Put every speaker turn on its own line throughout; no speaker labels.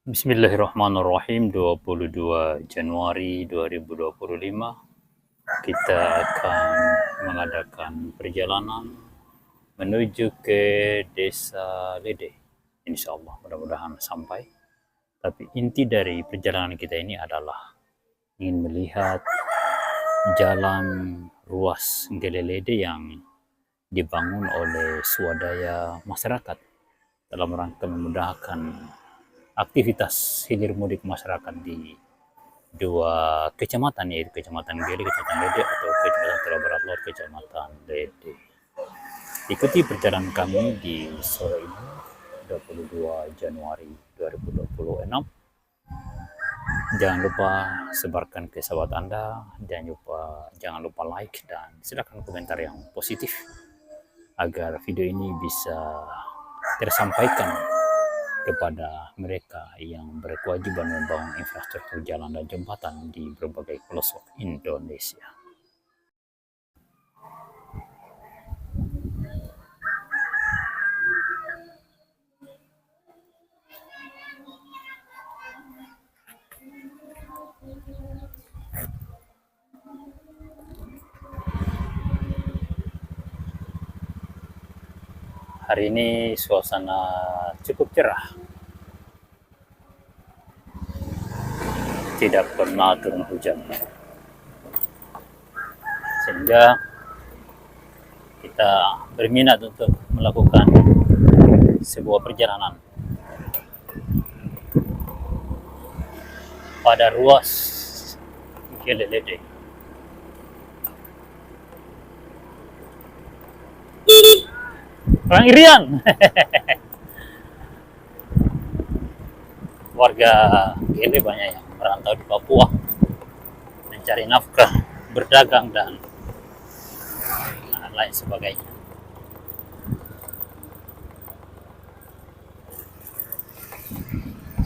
Bismillahirrahmanirrahim. 22 Januari 2025 kita akan mengadakan perjalanan menuju ke Desa Lede. Insya Allah mudah-mudahan sampai. Tapi inti dari perjalanan kita ini adalah ingin melihat jalan ruas Gelelede yang dibangun oleh swadaya masyarakat dalam rangka memudahkan aktivitas hilir mudik masyarakat di dua kecamatan, yaitu Kecamatan Gele, Kecamatan Lede, atau Kecamatan Tela Barat Laut, Kecamatan Lede. Ikuti perjalanan kami di sore ini, 22 Januari 2026. Jangan lupa sebarkan ke sahabat Anda, jangan lupa like, dan silakan komentar yang positif agar video ini bisa tersampaikan kepada mereka yang berkewajiban membangun infrastruktur jalan dan jembatan di berbagai pelosok Indonesia. Hari ini suasana cukup cerah. Tidak pernah turun hujan. Sehingga kita berminat untuk melakukan sebuah perjalanan pada ruas Gelelede. Orang Irian. Warga Gele banyak yang merantau di Papua mencari nafkah, berdagang, dan lain sebagainya.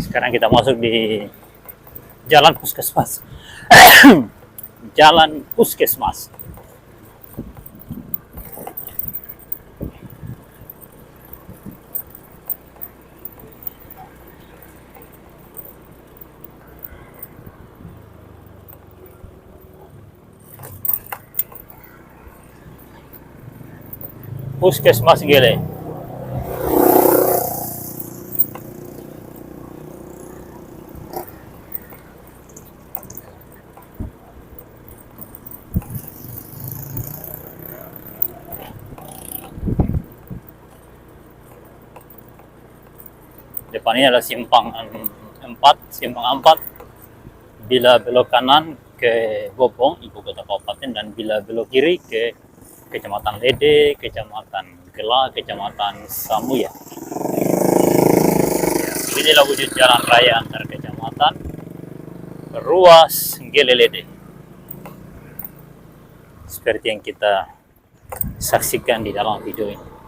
Sekarang kita masuk di Jalan Puskesmas. Jalan Puskesmas. Puskesmas Gele. Depan ini adalah simpang 4. Bila belok kanan ke Bopong, ibu kota kabupaten, dan bila belok kiri ke Kecamatan Lede, Kecamatan Gela, Kecamatan Samuya. Inilah wujud jalan raya antar kecamatan ruas Gelelede. Seperti yang kita saksikan di dalam video ini.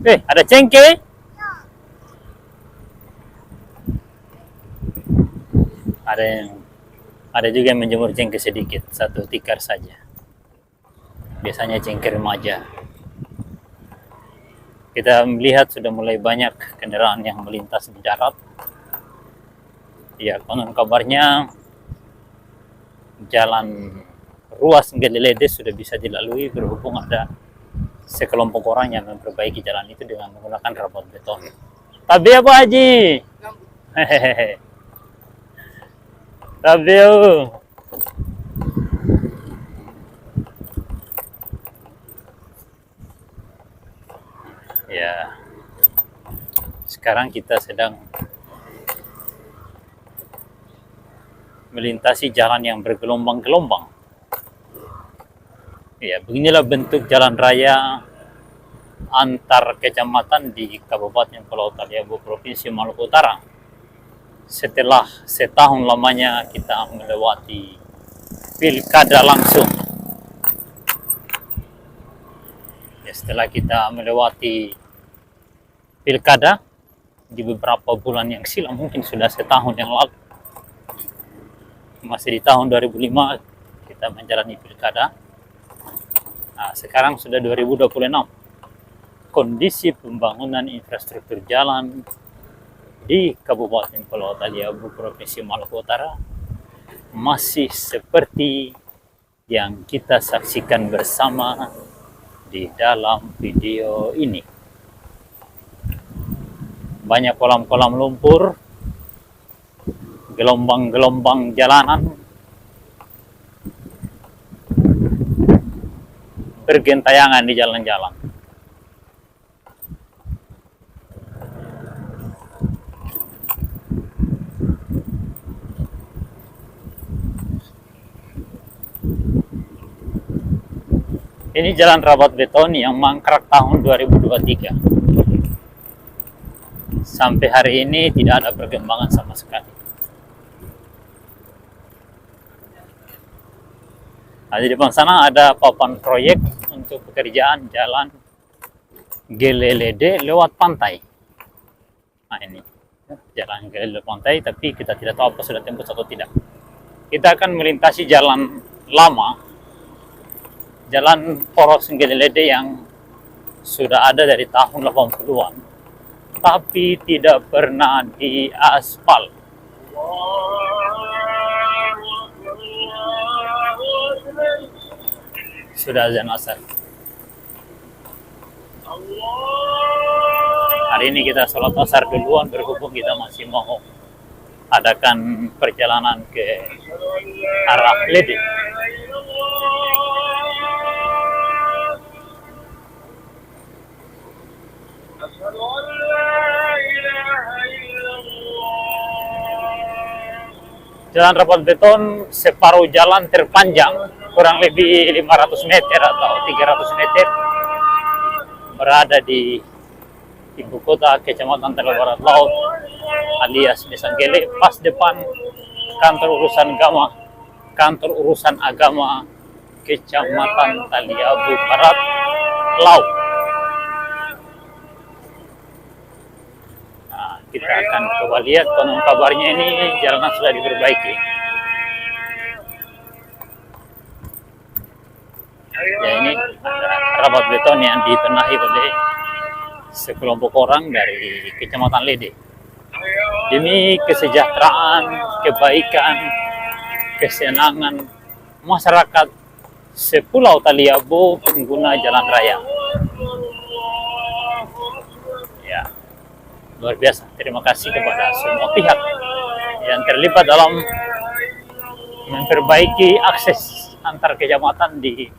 Ada cengkeh? Ada juga yang menjemur cengkeh sedikit, 1 tikar saja. Biasanya cengkeh remaja. Kita melihat sudah mulai banyak kendaraan yang melintas di darat. Ya, konon kabarnya jalan ruas Gelelede sudah bisa dilalui berhubung ada sekelompok orang yang memperbaiki jalan itu dengan menggunakan rabot beton. Tapi apa Haji? Hehehe. Tapi ya, sekarang kita sedang melintasi jalan yang bergelombang-gelombang. Ya, beginilah bentuk jalan raya antar kecamatan di Kabupaten Pulau Taliabu, Provinsi Maluku Utara. Setelah setahun lamanya kita melewati pilkada langsung. Ya, setelah kita melewati pilkada di beberapa bulan yang silam, mungkin sudah setahun yang lalu, masih di tahun 2005 kita menjalani pilkada. Nah, sekarang sudah 2026. Kondisi pembangunan infrastruktur jalan di Kabupaten Pulau Taliabu, Provinsi Maluku Utara masih seperti yang kita saksikan bersama di dalam video ini. Banyak kolam-kolam lumpur, gelombang-gelombang jalanan, bergentayangan di jalan-jalan. Ini jalan rabat beton yang mangkrak tahun 2023. Sampai hari ini tidak ada perkembangan sama sekali. Nah, di depan sana ada papan proyek untuk pekerjaan jalan Gelelede lewat pantai. Nah, ini jalan Gelelede pantai, tapi kita tidak tahu apa sudah tembus atau tidak. Kita akan melintasi jalan lama, jalan poros Gelelede yang sudah ada dari tahun 80-an, tapi tidak pernah diaspal. Sudah azan asar. Hari ini kita sholat asar duluan, berhubung kita masih mau adakan perjalanan ke arah Lede. Jalan rapat beton separuh jalan terpanjang kurang lebih 500 meter atau 300 meter berada di ibu kota Kecamatan Tegal Barat Laut alias Desa Gele, pas depan kantor urusan agama Kecamatan Taliabu Barat Laut. Kita akan coba lihat, konon kabarnya ini jalanan sudah diperbaiki. Ya, ini ada rabat beton yang dibenahi oleh sekelompok orang dari Kecamatan Lede demi kesejahteraan, kebaikan, kesenangan masyarakat sepulau Taliabu pengguna jalan raya. Ya, luar biasa. Terima kasih kepada semua pihak yang terlibat dalam memperbaiki akses antar kecamatan di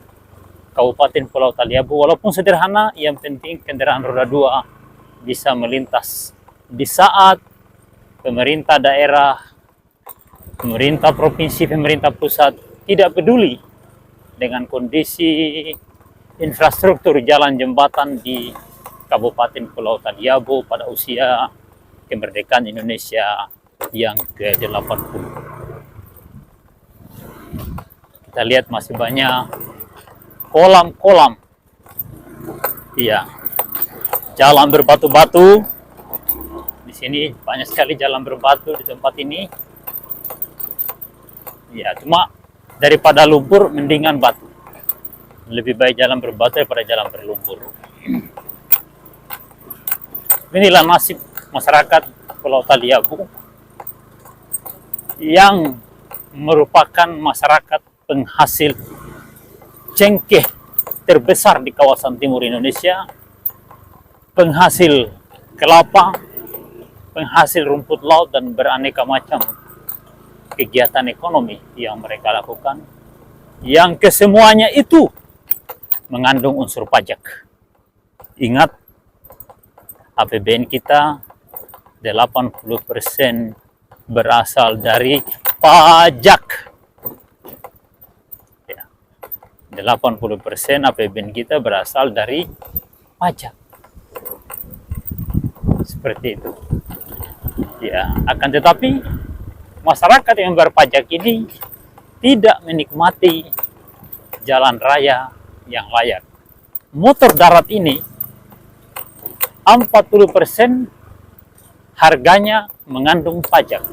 Kabupaten Pulau Taliabu. Walaupun sederhana, yang penting kendaraan roda 2 bisa melintas di saat pemerintah daerah, pemerintah provinsi, pemerintah pusat tidak peduli dengan kondisi infrastruktur jalan jembatan di Kabupaten Pulau Taliabu pada usia kemerdekaan Indonesia yang ke-80. Kita lihat masih banyak kolam-kolam. Iya. Jalan berbatu-batu. Di sini banyak sekali jalan berbatu di tempat ini. Ya, cuma daripada lumpur mendingan batu. Lebih baik jalan berbatu daripada jalan berlumpur. Inilah nasib masyarakat Pulau Taliabu yang merupakan masyarakat penghasil cengkeh terbesar di kawasan timur Indonesia, penghasil kelapa, penghasil rumput laut, dan beraneka macam kegiatan ekonomi yang mereka lakukan, yang kesemuanya itu mengandung unsur pajak. Ingat, APBN kita 80% berasal dari pajak. 80% APBN kita berasal dari pajak. Seperti itu. Ya, akan tetapi masyarakat yang berpajak ini tidak menikmati jalan raya yang layak. Motor darat ini 40% harganya mengandung pajak.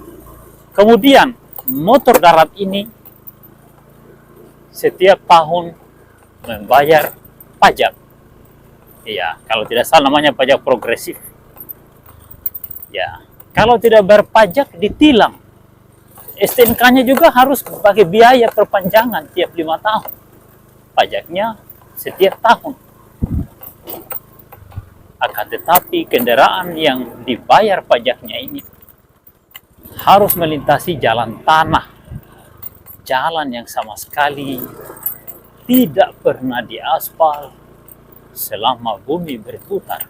Kemudian motor darat ini setiap tahun membayar pajak. Ya, kalau tidak salah namanya pajak progresif. Ya, kalau tidak berpajak ditilang. STNK-nya juga harus pakai biaya perpanjangan tiap 5 tahun. Pajaknya setiap tahun. Akan tetapi kendaraan yang dibayar pajaknya ini harus melintasi jalan tanah. Jalan yang sama sekali tidak pernah diaspal selama bumi berputar.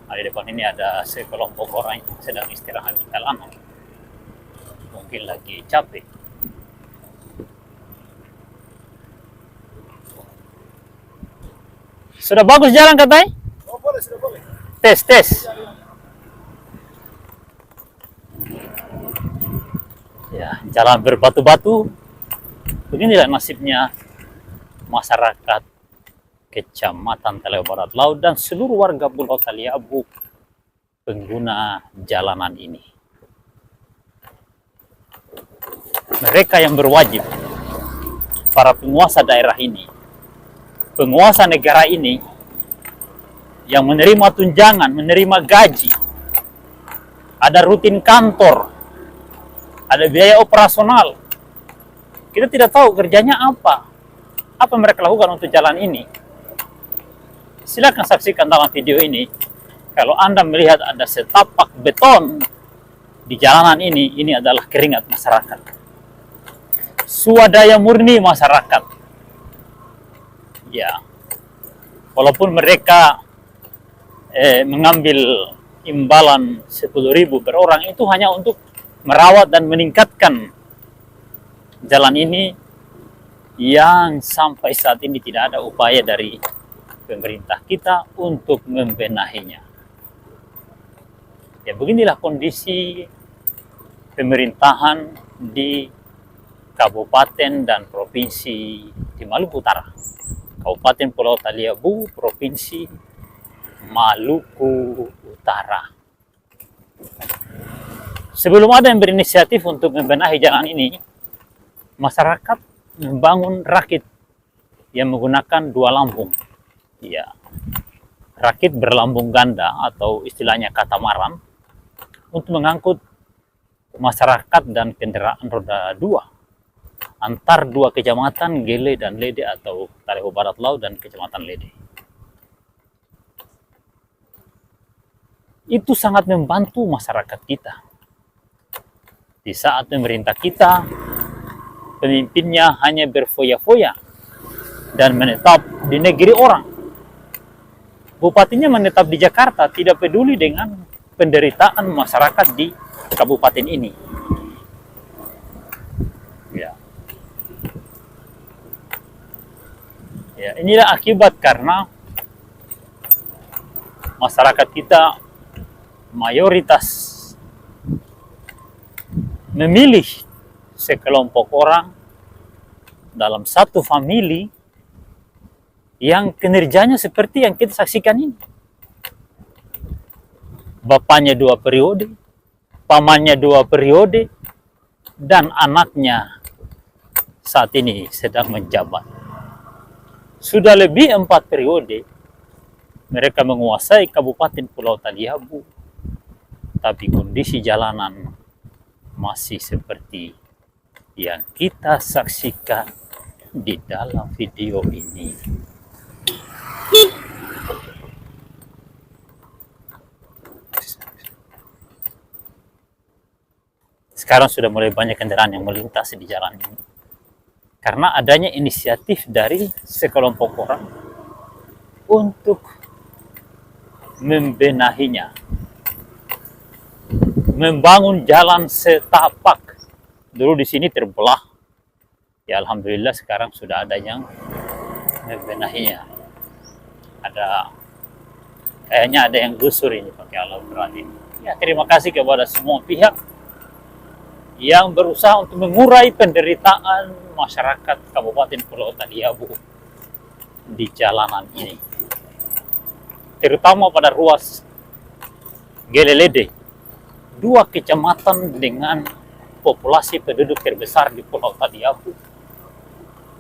Nah, di depan ini ada sekelompok orang yang sedang istirahat di halaman. Mungkin lagi capek. Sudah bagus jalan katanya?
Oh, boleh, sudah boleh.
Tes. Ya, jalan berbatu-batu. Beginilah nasibnya masyarakat Kecamatan Talihabo Barat Laut dan seluruh warga Pulau Taliabu pengguna jalanan ini. Mereka yang berwajib, para penguasa daerah ini, penguasa negara ini, yang menerima tunjangan, menerima gaji, ada rutin kantor, ada biaya operasional. Kita tidak tahu kerjanya apa mereka lakukan untuk jalan ini. Silakan saksikan dalam video ini. Kalau Anda melihat ada setapak beton di jalanan ini adalah keringat masyarakat. Swadaya murni masyarakat. Ya, walaupun mereka mengambil imbalan 10.000 per orang, itu hanya untuk merawat dan meningkatkan jalan ini yang sampai saat ini tidak ada upaya dari pemerintah kita untuk membenahinya. Ya, beginilah kondisi pemerintahan di Kabupaten dan Provinsi di Maluku Utara. Kabupaten Pulau Taliabu, Provinsi Maluku Utara. Sebelum ada yang berinisiatif untuk membenahi jalan ini, masyarakat membangun rakit yang menggunakan 2 lambung. Ya, rakit berlambung ganda atau istilahnya katamaran untuk mengangkut masyarakat dan kendaraan roda 2 antar 2 kecamatan Gele dan Lede atau Talihabo Barat Laut dan Kecamatan Lede. Itu sangat membantu masyarakat kita. Di saat pemerintah kita, pemimpinnya hanya berfoya-foya dan menetap di negeri orang. Bupatinya menetap di Jakarta, tidak peduli dengan penderitaan masyarakat di kabupaten ini. Ya, inilah akibat karena masyarakat kita mayoritas memilih sekelompok orang dalam satu famili yang kinerjanya seperti yang kita saksikan ini. Bapaknya 2 periode, pamannya 2 periode, dan anaknya saat ini sedang menjabat. Sudah lebih 4 periode mereka menguasai Kabupaten Pulau Taliabu, tapi kondisi jalanan masih seperti yang kita saksikan di dalam video ini. Sekarang sudah mulai banyak kendaraan yang melintas di jalan ini karena adanya inisiatif dari sekelompok orang untuk membenahinya, membangun jalan setapak. Dulu di sini terbelah, ya alhamdulillah sekarang sudah ada yang membenahinya. Kayaknya ada yang gusur ini pakai alat berat ini. Ya, terima kasih kepada semua pihak yang berusaha untuk mengurai penderitaan masyarakat Kabupaten Pulau Taliabu di jalanan ini, terutama pada ruas Gele Lede, 2 kecamatan dengan populasi penduduk terbesar di Pulau Taliabu.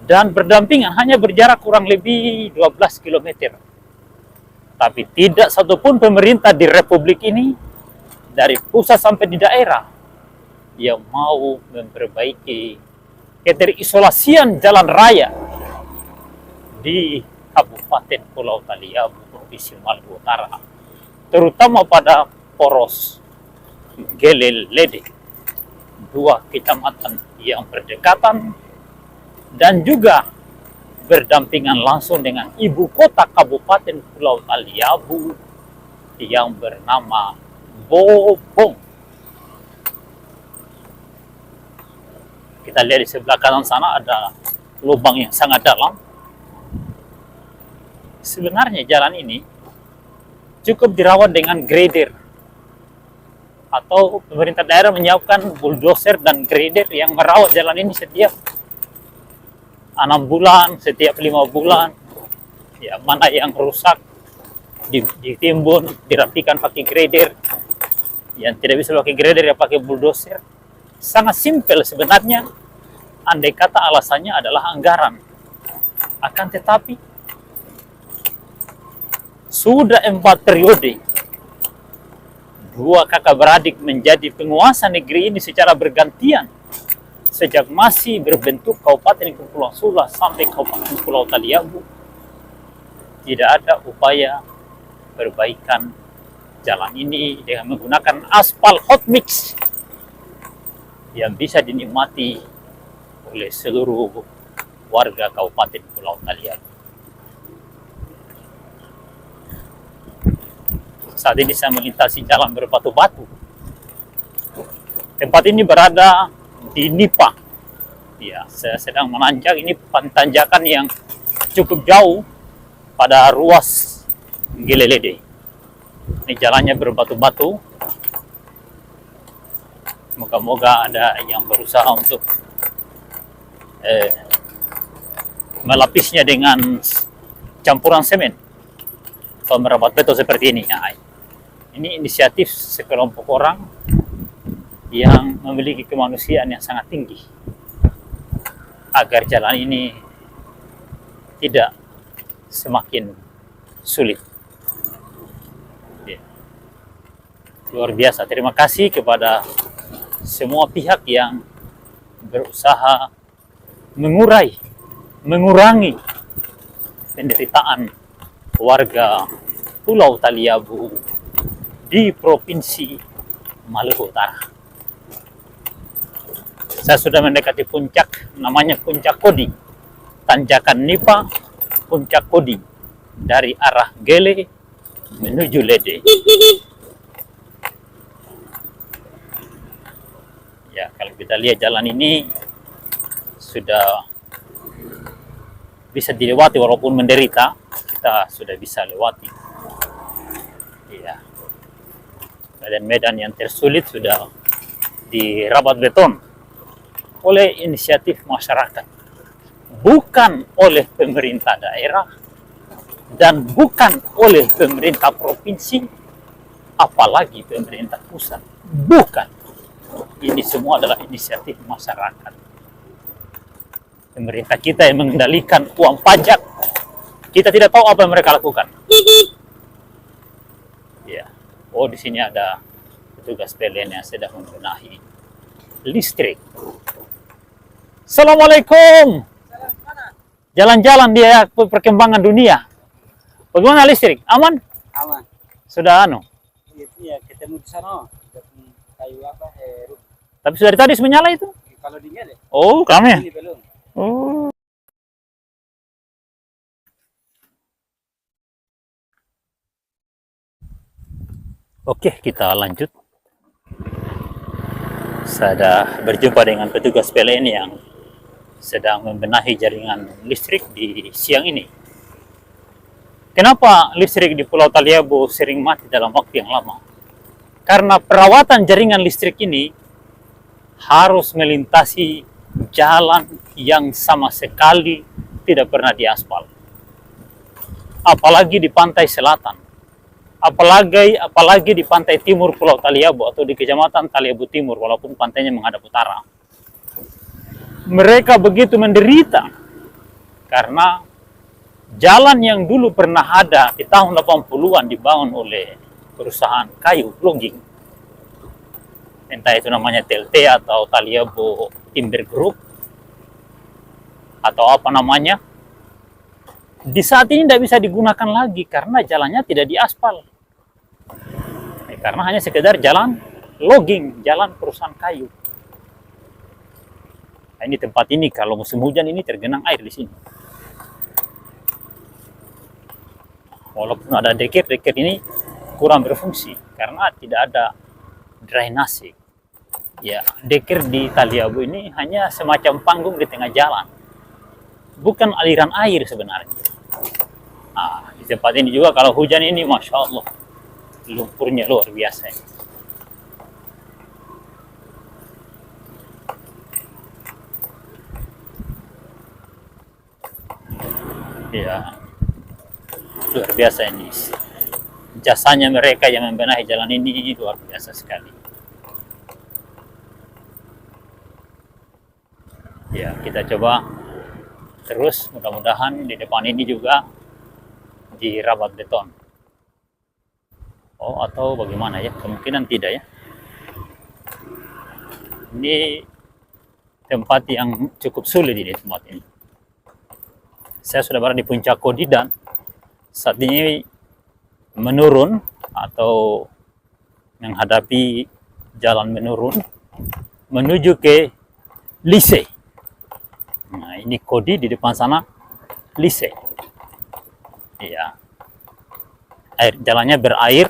Dan berdampingan hanya berjarak kurang lebih 12 km. Tapi tidak satupun pemerintah di Republik ini, dari pusat sampai di daerah, yang mau memperbaiki keterisolasian jalan raya di Kabupaten Pulau Taliabu, Provinsi Maluku Utara, terutama pada poros Gelelede, dua kecamatan yang berdekatan dan juga berdampingan langsung dengan ibu kota Kabupaten Pulau Taliabu yang bernama Bobong. Kita lihat di sebelah kanan sana ada lubang yang sangat dalam. Sebenarnya jalan ini cukup dirawat dengan grader, atau pemerintah daerah menyiapkan bulldozer dan grader yang merawat jalan ini setiap 6 bulan, setiap 5 bulan. Ya, mana yang rusak ditimbun, dirapikan pakai grader. Yang tidak bisa pakai grader ya pakai bulldozer. Sangat simpel sebenarnya, andai kata alasannya adalah anggaran. Akan tetapi sudah 4 periode 2 kakak beradik menjadi penguasa negeri ini secara bergantian. Sejak masih berbentuk Kabupaten Kepulauan Sula sampai Kabupaten Pulau Taliabu, tidak ada upaya perbaikan jalan ini dengan menggunakan aspal hot mix yang bisa dinikmati oleh seluruh warga Kabupaten Pulau Taliabu. Saat ini saya melintasi jalan berbatu-batu. Tempat ini berada di Nipa. Ya, saya sedang menanjak, ini tanjakan yang cukup jauh pada ruas Gelelede. Ini jalannya berbatu-batu. Moga-moga ada yang berusaha untuk melapisnya dengan campuran semen atau merapat beton seperti ini. Nah, ini inisiatif sekelompok orang yang memiliki kemanusiaan yang sangat tinggi agar jalan ini tidak semakin sulit. Ya. Luar biasa. Terima kasih kepada semua pihak yang berusaha mengurangi penderitaan warga Pulau Taliabu di Provinsi Maluku Utara. Saya sudah mendekati puncak, namanya Puncak Koding. Tanjakan Nipa, Puncak Koding. Dari arah Gele menuju Lede. Ya, kalau kita lihat jalan ini sudah bisa dilewati walaupun menderita, kita sudah bisa lewati. Ya. Medan-medan yang tersulit sudah dirabat beton oleh inisiatif masyarakat, bukan oleh pemerintah daerah dan bukan oleh pemerintah provinsi, apalagi pemerintah pusat. Bukan. Ini semua adalah inisiatif masyarakat. Pemerintah kita yang mengendalikan uang pajak, kita tidak tahu apa yang mereka lakukan. Ya. Oh, di sini ada petugas PLN yang sedang membenahi listrik. Assalamualaikum. Jalan-jalan dia perkembangan dunia. Bagaimana listrik? Aman?
Aman.
Sudah anu?
Iya, ketemu di sana. Kayu apa?
Tapi sudah tadi menyala itu?
Kalau dinyala.
Oh, kami ya?
Ini belum.
Oh. Oke, kita lanjut. Saya berjumpa dengan petugas PLN yang sedang membenahi jaringan listrik di siang ini. Kenapa listrik di Pulau Taliabu sering mati dalam waktu yang lama? Karena perawatan jaringan listrik ini harus melintasi jalan yang sama sekali tidak pernah diaspal. Apalagi di pantai selatan. apalagi di pantai timur Pulau Taliabu atau di Kecamatan Taliabu Timur, walaupun pantainya menghadap utara. Mereka begitu menderita karena jalan yang dulu pernah ada di tahun 80-an dibangun oleh perusahaan kayu logging, entah itu namanya TLT atau Taliabu Timber Group atau apa namanya, di saat ini tidak bisa digunakan lagi karena jalannya tidak diaspal. Karena hanya sekedar jalan logging, jalan perusahaan kayu. Nah, ini tempat ini kalau musim hujan ini tergenang air di sini. Walaupun ada deker ini kurang berfungsi karena tidak ada drainase. Ya, deker di Taliabu ini hanya semacam panggung di tengah jalan, bukan aliran air sebenarnya. Nah, di tempat ini juga kalau hujan ini, masya Allah, lumpurnya luar biasa. Ya, luar biasa ini. Jasanya mereka yang membenahi jalan ini luar biasa sekali. Ya, kita coba terus, mudah-mudahan di depan ini juga dirabat beton. Oh, atau bagaimana ya? Kemungkinan tidak ya. Ini tempat yang cukup sulit ini, tempat ini. Saya sudah berada di puncak Kodi dan saat ini menurun atau menghadapi jalan menurun menuju ke Lise. Nah, ini Kodi, di depan sana Lise. Iya. Jalannya berair.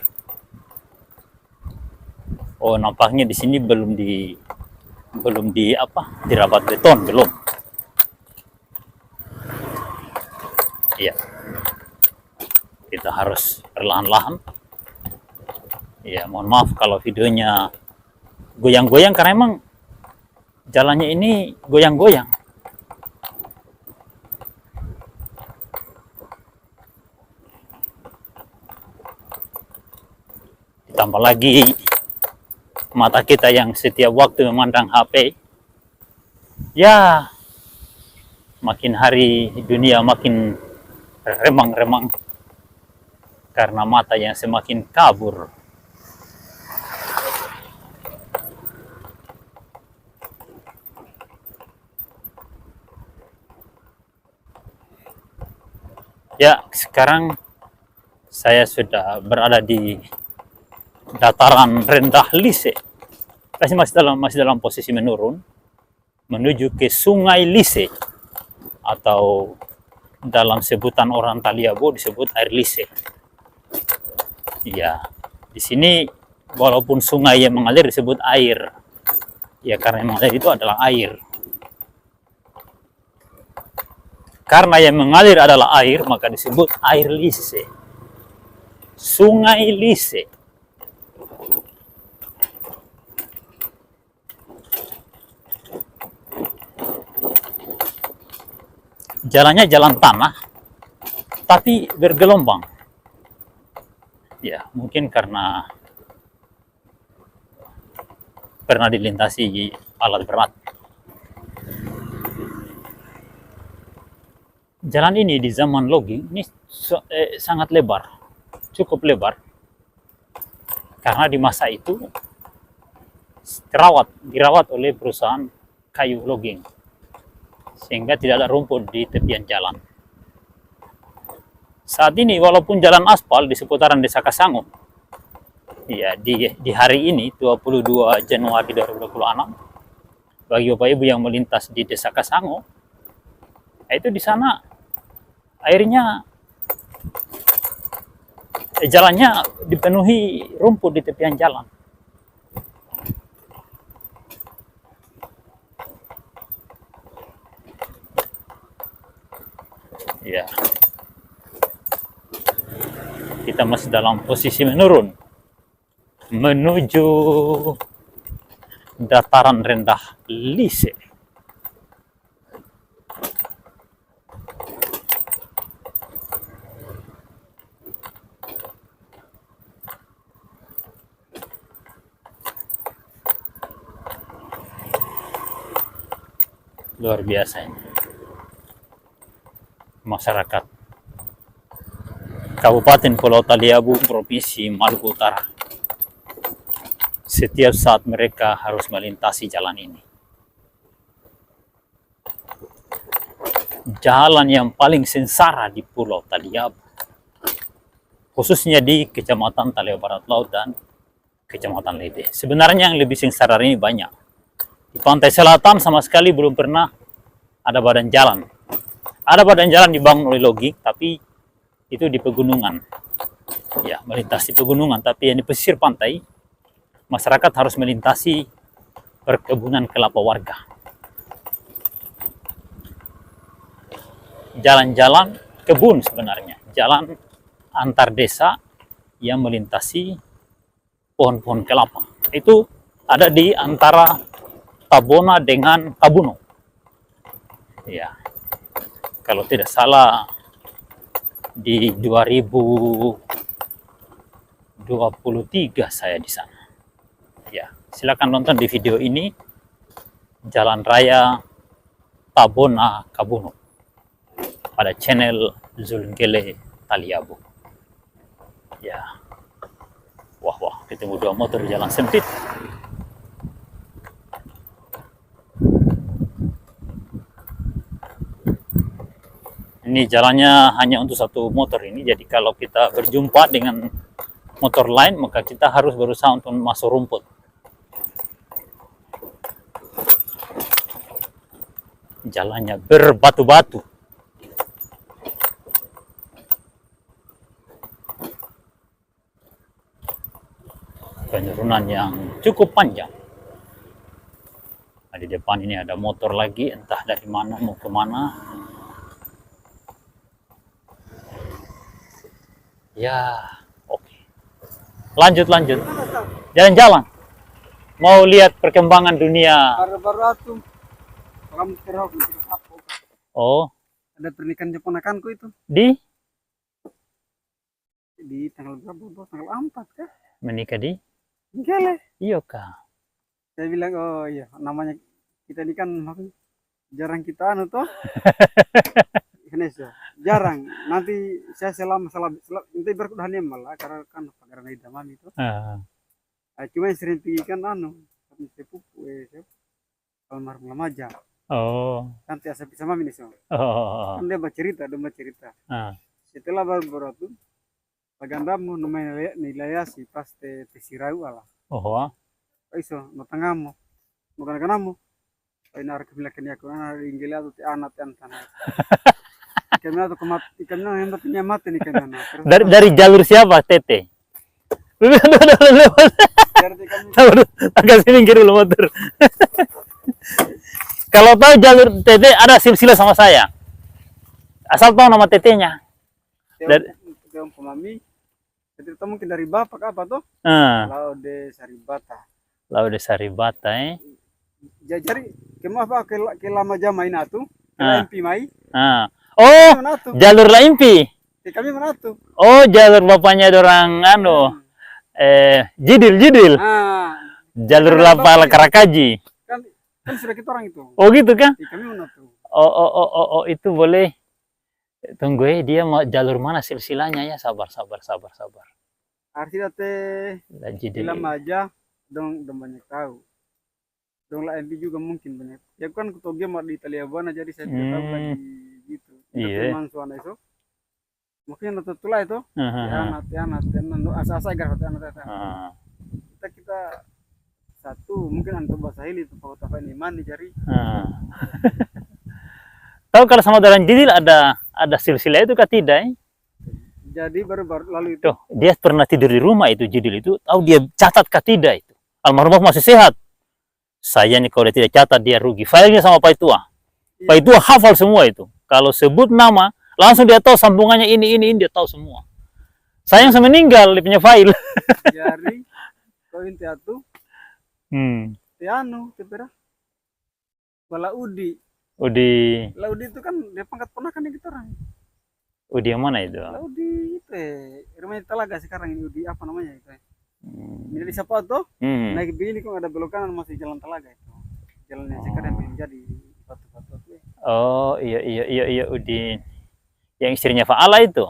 Oh, nampaknya di sini belum dirabat beton, belum. Iya. Kita harus perlahan-lahan. Ya, mohon maaf kalau videonya goyang-goyang karena emang jalannya ini goyang-goyang. Ditambah lagi mata kita yang setiap waktu memandang HP, ya makin hari dunia makin remang-remang karena mata yang semakin kabur. Ya, sekarang saya sudah berada di dataran rendah Lise. Masih dalam posisi menurun menuju ke Sungai Lise, atau dalam sebutan orang Taliabu disebut air Lise. Ya, di sini walaupun sungai yang mengalir disebut air. Ya, karena yang mengalir itu adalah air. Karena yang mengalir adalah air, maka disebut air Lise. Sungai Lise. Jalannya jalan tanah, tapi bergelombang. Ya, mungkin karena pernah dilintasi alat berat. Jalan ini di zaman logging ini sangat lebar, cukup lebar. Karena di masa itu dirawat oleh perusahaan kayu logging, sehingga tidak ada rumput di tepian jalan. Saat ini walaupun jalan aspal di seputaran Desa Kasango, ya di hari ini 22 Januari 2026, bagi Bapak Ibu yang melintas di Desa Kasango, itu di sana airnya jalannya dipenuhi rumput di tepian jalan. Ya, kita masih dalam posisi menurun menuju dataran rendah Lise. Luar biasa ini. Masyarakat Kabupaten Pulau Taliabu, Provinsi Maluku Utara. Setiap saat mereka harus melintasi jalan ini. Jalan yang paling sengsara di Pulau Taliabu, khususnya di Kecamatan Taliabu Barat Laut dan Kecamatan Lede. Sebenarnya yang lebih sengsara ini banyak. Di pantai selatan sama sekali belum pernah ada badan jalan. Ada badan jalan dibangun oleh logi, tapi itu di pegunungan. Ya, melintasi pegunungan, tapi yang di pesisir pantai, masyarakat harus melintasi perkebunan kelapa warga. Jalan-jalan kebun sebenarnya, jalan antar desa yang melintasi pohon-pohon kelapa. Itu ada di antara Tabona dengan Kabuno. Ya, kalau tidak salah di 2023 saya di sana. Ya, silakan nonton di video ini Jalan Raya Tabona Kabuno pada channel Zulngele Taliabu. Ya, wah, ketemu dua motor di jalan sempit. Ini jalannya hanya untuk satu motor ini, jadi kalau kita berjumpa dengan motor lain, maka kita harus berusaha untuk masuk rumput. Jalannya berbatu-batu. Penurunan yang cukup panjang. Di depan ini ada motor lagi, entah dari mana mau kemana. Ya, oke. Lanjut. Jalan-jalan. Mau lihat perkembangan dunia.
Baru-baru kamu terhok apa?
Oh,
Ada pernikahan keponakanku itu
di
tanggal berapa? Tanggal 4 kah?
menikah di
Gile.
iya kah?
Saya bilang, oh iya, namanya kita ini kan jarang kita toh. Indonesia jarang. Nanti saya selama nanti berkudahannya malah karena kan pagaran ida mami itu. Cuma yang sering pergi kan kami sepupu almarhum Lamaja.
Oh.
Nanti asap sama mami nih so.
Oh.
Kan dia bercerita. Setelah baru tuh pagandamu namanya nilai si pas te sirau ala.
Oh.
Iso no tangamu. Bukan kanamu. Ina kemilaknya aku inggil atau anak tanah. Ikannya atau ikannya yang punya mati nih kan.
Dari jalur siapa Tete? Agak sini kiri lu motor. Kalau tahu jalur Tete ada silsilah sama saya. Asal tahu nama Tetenya.
Dari pemami. Jadi itu mungkin dari bapak apa tuh? Laude Saribata.
Laude Saribata
Jadi kenapa ke lama jama ini tuh? Ke MP mai.
Oh, jalur Laimpi.
Kami mana tuh?
Oh, jalur bapaknya orang Jidil. Jalur Lapal Karakaji.
Kan sudah kita orang itu.
Oh, gitu kan?
Kami mana tuh?
Oh, itu boleh. Tunggu dia mau jalur mana silsilahnya ya? Sabar.
Artinya teh bilang aja dong banyak tahu. Dong lah MP juga mungkin banyak. Ya kan kutogia mau di Taliabuana jadi saya tidak tahu lagi gitu.
Iya.
Memang suara itu. Mungkin untuk tulah itu. Anak asa-asa agar anak. Kita satu mungkin untuk bahasa Hili itu Pak Tafa ini mandi jari.
Tahu kalau sama dalam Jidil ada silsilah itu kah tidak?
Jadi baru lalu itu.
Tuh, dia pernah tidur di rumah itu Jidil itu. Tahu dia catat kah tidak itu? Almarhum masih sehat. Saya nih kalau dia tidak catat dia rugi. Filenya sama Pak Tua. Iya. Pak Tua hafal semua itu. Kalau sebut nama langsung dia tahu sambungannya ini dia tahu semua. Saya yang meninggal dia punya file.
Jadi kau inti atu. Tianu tepera. Bala Udi itu kan dia pangkat ponakan kita orang.
Udi yang mana itu?
Udi itu rumahnya Talaga sekarang ini Udi apa namanya itu? Ini di siapa tuh? Naik begini kok ada belokan masih jalan Talaga itu. Jalannya sekarang belum jadi batu-batu.
Oh, iya Udin. Yang istrinya Faala itu.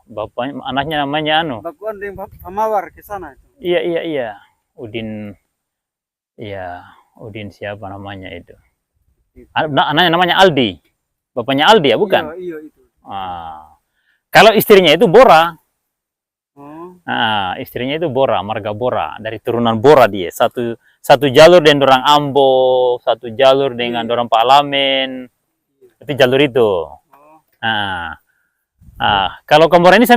Bapaknya, anaknya namanya anu.
Bakuan dengan Famawar ke sana itu.
Iya. Udin. Iya, Udin siapa namanya itu? Anaknya namanya Aldi. Bapaknya Aldi ya, bukan?
Iya itu.
Kalau istrinya itu Bora.
Oh.
Istrinya itu Bora, marga Bora, dari turunan Bora dia. Satu jalur dengan dorang Ambo, satu jalur dengan dorang Pak Lamen. Itu jalur itu. Kalau Kembora ini saya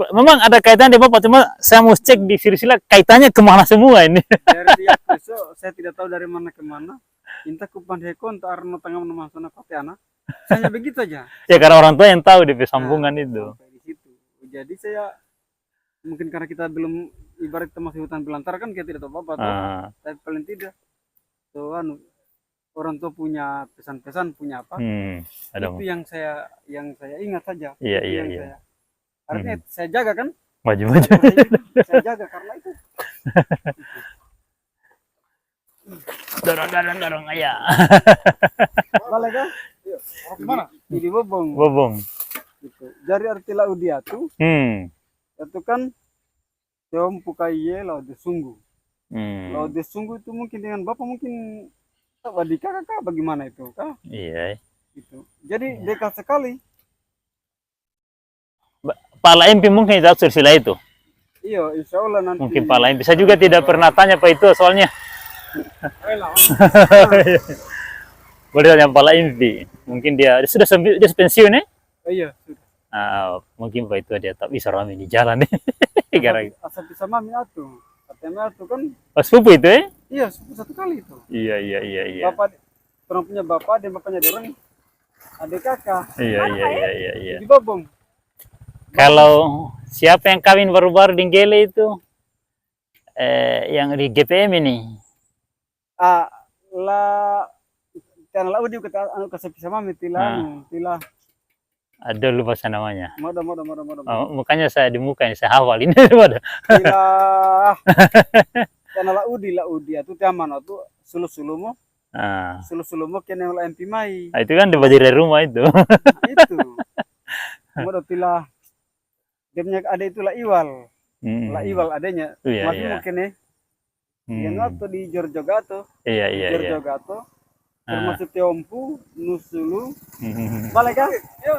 memang ada kaitan dengan Bapak, cuma saya mau cek di silsilah kaitannya kemana semua ini.
Dari besok saya tidak tahu dari mana ke mana. Inta kupan hekon tak arno tengah nama sana kote anak. Saya begitu aja.
Ya karena orang tua yang tahu di sambungan itu.
Di situ. Jadi saya mungkin karena kita belum ibarat kita masih hutan belantara kan kita tidak tahu apa-apa tuh. Tapi paling tidak tuh orang tua punya pesan-pesan, punya apa? Itu yang saya ingat saja.
Iya.
Artinya saya jaga kan?
Maju.
Saya jaga karena itu.
Dorong ayah.
Balik kan? Gimana? Di Bobong. Gitu. Jadi arti laudia tuh. Itu kan Tiompu kaye laudia sungguh. Laudia sungguh itu mungkin dengan Bapak mungkin Wadi kakak bagaimana itu kah?
Iya.
Gitu. Jadi dekat sekali.
Pala MP mungkin tahu silsilah itu.
Iya, insya Allah nanti.
Mungkin Pala MP. Saya juga tidak pernah tanya Pak itu soalnya. Boleh tanya Pala MP. Mungkin dia sudah pensiun ya?
Iya, sudah.
Mungkin Pak itu dia tak bisa ramai di jalan nih.
Asal bisa mami atuh. Katanya atuh kan.
Sepupu itu ya?
Iya, satu kali itu.
Iya.
Bapak, orang punya bapak dan bapaknya dorang adik kakak.
Iya.
Di Bobong.
Kalau siapa yang kawin baru-baru di Gele itu, yang di GPM ini?
Karena lah udah anu kasih sama tila.
Ada lupa saya namanya.
Moda.
Mukanya saya di muka ini saya hafal ini.
Tila. Karena la udi itu tiaman itu sulu-sulumo. Sulu-sulumo kene la MP mai.
Itu kan di dari rumah itu.
Itu. Moda tila. Dia punya ada itu la Iwal. La Iwal adanya. Masih mungkin ya. Yang waktu di Jorjogato.
Iya.
Jorjogato. Termasuk Tiompu, Nusulu. Balik kan? Yo.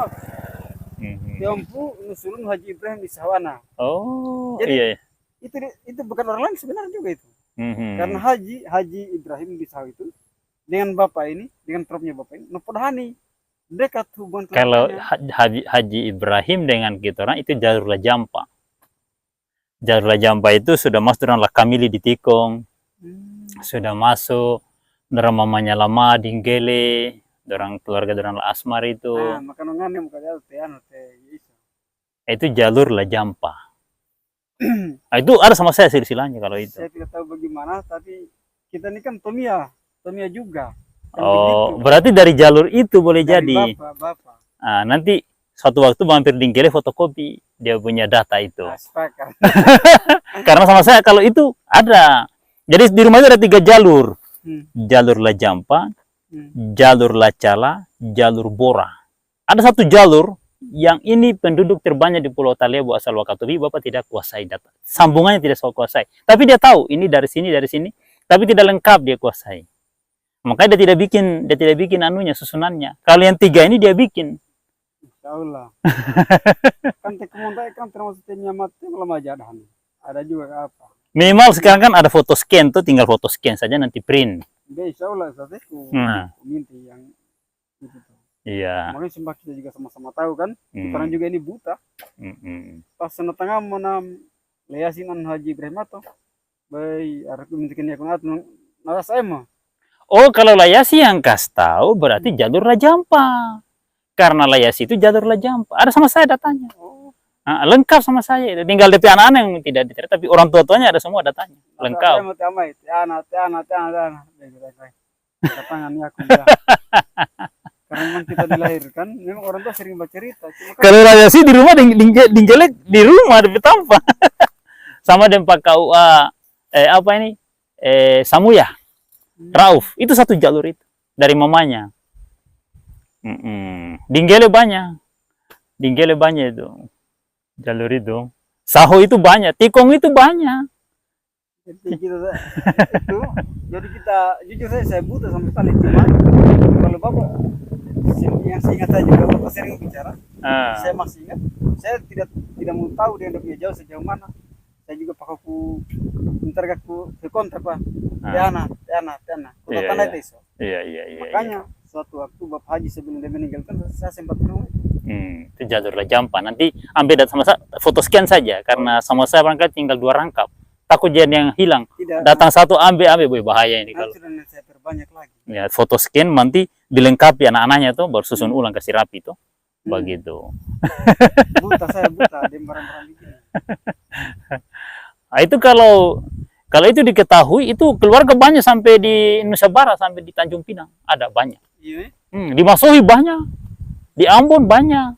Tiompu, Nusulu, Haji Ibrahim di Sawana.
Oh,
jadi, iya. Itu bukan orang lain sebenarnya juga itu. Karena Haji Ibrahim di Saw itu dengan bapak ini, dengan propnya bapak ini, Nopodhani dekat hubungan.
Kalau Haji Ibrahim dengan kita orang itu jalur Lajampa. Jalur Lajampa itu sudah masuk dalam Lakamili di Tikong, sudah masuk dalam mamanya lama di Gele, orang keluarga orang Asmar itu. Itu jalur Lajampa. Itu ada sama saya silsilahnya kalau itu.
Saya tidak tahu bagaimana, tapi kita ini kan Tomia juga.
Kan begitu. Berarti dari jalur itu boleh dari jadi.
Bapak.
Nanti suatu waktu mampir di Gele fotokopi dia punya data itu. Karena sama saya kalau itu ada. Jadi di rumah itu ada 3 jalur. Jalur Lajampa, jalur Lacala, jalur Bora. Ada satu jalur yang ini penduduk terbanyak di Pulau Talebo asal Wakatobi, Bapak tidak kuasai data. Sambungannya tidak saya kuasai. Tapi dia tahu ini dari sini, tapi tidak lengkap dia kuasai. Makanya dia tidak bikin anunya, susunannya. Kalau yang 3 ini dia bikin.
Insyaallah. Kan tekemontai kan termasuk nyamatnya malam aja ada juga apa.
Minimal sekarang kan ada foto scan tuh, tinggal foto scan saja nanti print.
Insyaallah saya minta yang itu.
Iya.
Makanya sembah kita juga sama-sama tahu kan. Karena juga ini buta. Pas sana tengah menam leasin Haji Ibrahim atau bayi aku minta kini aku nada saya mah.
Oh, kalau Layasi yang kas tahu berarti jalur Lajampa. Karena Layasi itu jalur Lajampa. Ada sama saya datanya. Lengkap sama saya. Tinggal DP anak-anak yang tidak diterima, tapi orang tua-tuanya ada semua datanya. Lengkap.
Karena memang kita dilahirkan, memang orang tua sering bercerita.
Kalau Layasi di rumah di rumah di tanpa. Sama dengan Pak KUA apa ini? Samuya. Rauf, itu satu jalur itu dari mamanya. Dinggele banyak itu jalur itu. Saho itu banyak, tikong itu banyak.
Jadi kita itu, jadi kita jujur saya buta sama sekali, cuma kalau bapak yang seingat saya juga bapak sering bicara, saya masih ingat, saya tidak mau tahu dia punya jauh sejauh mana. Saya juga pakai ku ntar aku ke kontak pak, Tiana, kota tanah itu.
Iya.
Makanya suatu waktu bapak haji sebelum dia meninggalkan, saya sempat ke rumah.
Itu jalur Lajampa. Nanti ambil data sama saya, foto scan saja, karena sama saya berangkat tinggal 2 rangkap. Takut jangan yang hilang.
Tidak,
Datang satu ambil boy, bahaya ini kalau.
sudah saya perbanyak lagi.
Ya, foto scan nanti dilengkapi anak-anaknya tuh baru susun ulang kasih rapi tuh. Begitu.
Saya buta di barang-barang begini.
Nah, itu kalau itu diketahui itu keluarga banyak sampai di Nusa Barat, sampai di Tanjung Pinang ada banyak.
Iya.
Di Masohi banyak, di Ambon banyak,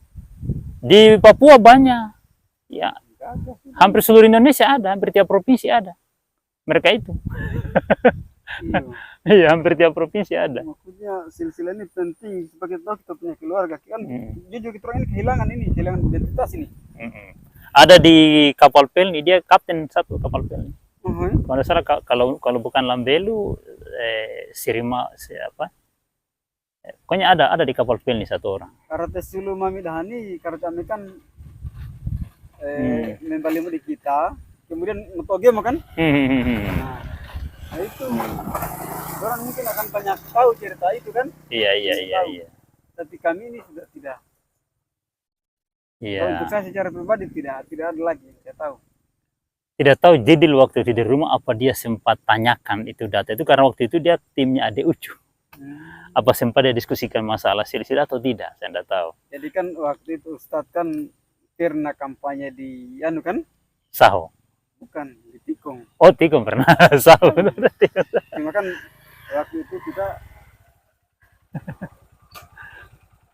di Papua banyak. Ya, hampir seluruh Indonesia ada, hampir tiap provinsi ada. Mereka itu. Iya, hampir tiap provinsi ada.
Maksudnya silsilah ini penting sebagai tahu kita punya keluarga kan. Jujur kita ini kehilangan identitas ini.
Ada di kapal pel nih, dia kapten satu kapal pel nih. Kalau salah kalau bukan Lambelu, Sirima siapa? Pokoknya ada di kapal pel nih satu orang.
Karena tesulu mami dahani karena kami kan membalimu di kita, kemudian ngetoge makan. Nah itu orang mungkin akan banyak tahu cerita itu kan.
Iya.
Tapi kami ini sudah tidak.
Iya.
Kalau untuk saya secara pribadi tidak ada lagi, saya tahu.
Tidak tahu jadi waktu di rumah apa dia sempat tanyakan itu data itu, karena waktu itu dia timnya Ade Ucu. Apa sempat dia diskusikan masalah silsilah atau tidak, saya tidak tahu.
Jadi kan waktu itu Ustadz kan pernah kampanye di anu kan?
Saho.
Bukan, di Tikong.
Oh, Tikong pernah. Saho.
Cuma kan waktu itu kita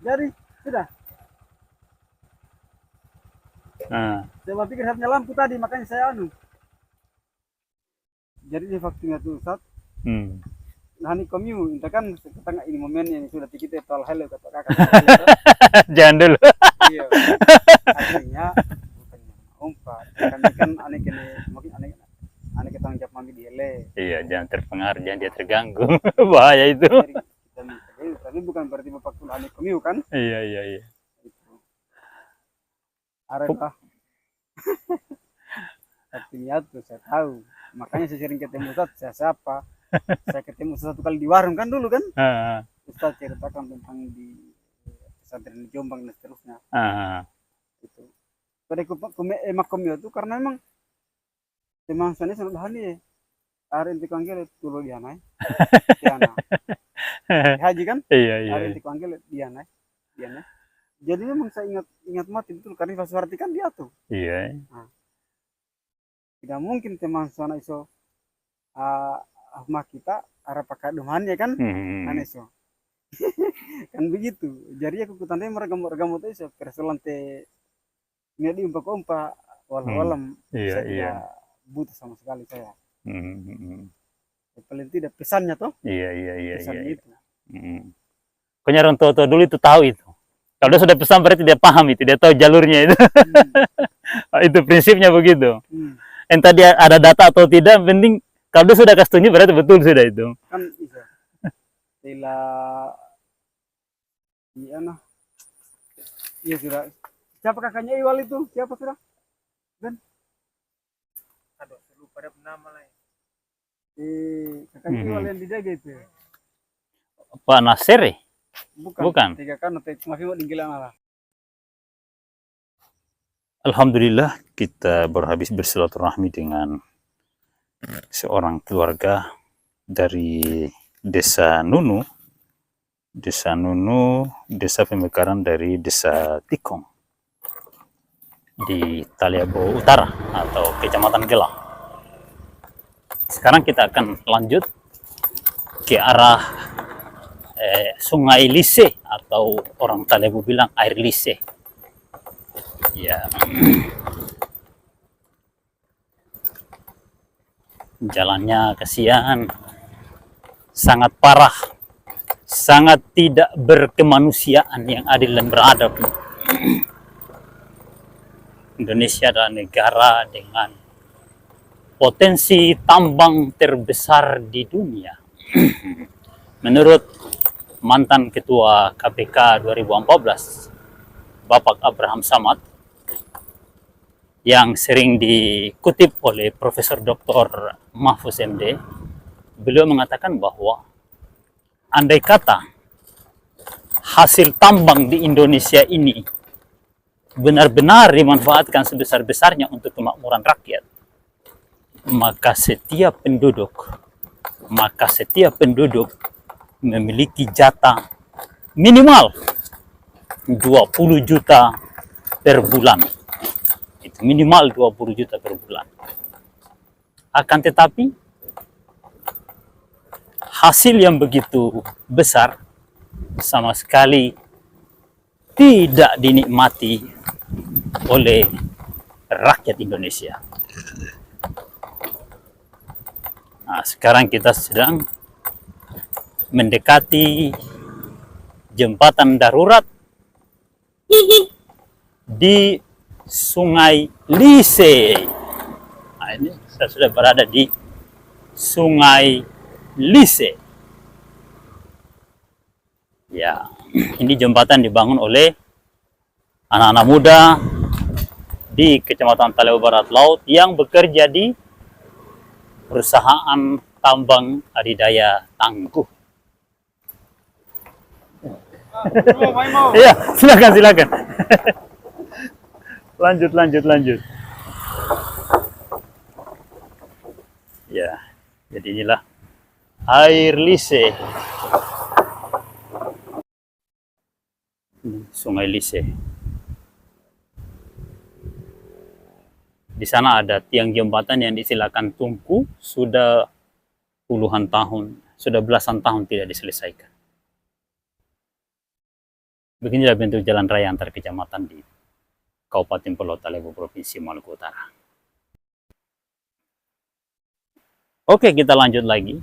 jadi sudah. Saya pikir hanya lampu tadi, makanya saya anu. Jadi di vaksinnya tuh Ustadz. Nah ini komiu, kita kan setengah ini momennya yang sudah kita tahu hal kata kakak.
Jangan dulu.
Iya. Artinya bukan umpat. Kami kan aneh kene, mungkin aneh kita jawab mami di ele.
Iya, jangan terpengaruh, jangan dia terganggu. Bahaya itu.
Tapi bukan berarti bapak pun aneh komiu kan?
Iya.
Arah artinya tuh saya tahu. Makanya saya sering ketemu Ustadz, saya siapa? Saya ketemu satu kali di warung kan dulu kan? Ustadz ceritakan tentang di pesantren di Jombang dan seterusnya. Itu. Pada makomnya itu karena memang sana sangat bahani ya. Hari ini dipanggil dulu dia naik. Haji kan?
Iya.
Hari ini dipanggil dia naik. Jadi memang saya ingat mati betul karena pas arti kan dia tuh.
Iya.
Tidak mungkin teman sana iso mak kita arah pakai domannya kan? Aneh so. Kan begitu. Jadi aku kutandai mereka itu persoalan te ngedi umpa walam. Iya. Butuh sama sekali saya. Paling tidak pesannya toh?
Iya.
Pesannya itu.
Pokoknya orang tua dulu itu tahu itu. Kalau dia sudah pesan berarti dia paham itu, dia tahu jalurnya itu. Itu prinsipnya begitu. Entah dia ada data atau tidak, penting kalau dia sudah kasih tunjuk berarti betul sudah itu.
Kan bisa. Iya sudah. Siapa kakaknya Iwal itu? Siapa sudah? Kan? Aduh, saya lupa ada nama lain. Kakaknya Iwal yang dijaga itu.
Pak Nasir?
Bukan. Tiga kan masih mau tinggilan lah.
Alhamdulillah kita baru habis bersilaturahmi dengan seorang keluarga dari Desa Nunu, Desa Pemekaran dari Desa Tikong di Taliabo Utara atau Kecamatan Gelang. Sekarang kita akan lanjut ke arah Sungai Lise atau orang Taliabo bilang air Lise. Ya. Jalannya kasihan, sangat parah sangat tidak berkemanusiaan yang adil dan beradab. Indonesia adalah negara dengan potensi tambang terbesar di dunia. Menurut mantan Ketua KPK 2014, Bapak Abraham Samad, yang sering dikutip oleh Profesor Dr. Mahfuz MD, beliau mengatakan bahwa andai kata hasil tambang di Indonesia ini benar-benar dimanfaatkan sebesar-besarnya untuk kemakmuran rakyat, maka setiap penduduk memiliki jatah minimal 20 juta per bulan. Itu minimal 20 juta per bulan. Akan tetapi hasil yang begitu besar sama sekali tidak dinikmati oleh rakyat Indonesia. Nah, sekarang kita sedang mendekati jembatan darurat di Sungai Lise. Nah, ini saya sudah berada di Sungai Lise. Ya, ini jembatan dibangun oleh anak-anak muda di Kecamatan Taleu Barat Laut yang bekerja di perusahaan tambang adidaya Tangguh. Iya, silakan. lanjut. Ya, jadi inilah air Lise. Sungai Lise. Di sana ada tiang jembatan yang disilakan tungku, sudah puluhan tahun, sudah belasan tahun tidak diselesaikan. Beginilah bentuk jalan raya antar kecamatan di Kabupaten Pulau Talebo, Provinsi Maluku Utara. Oke, kita lanjut lagi.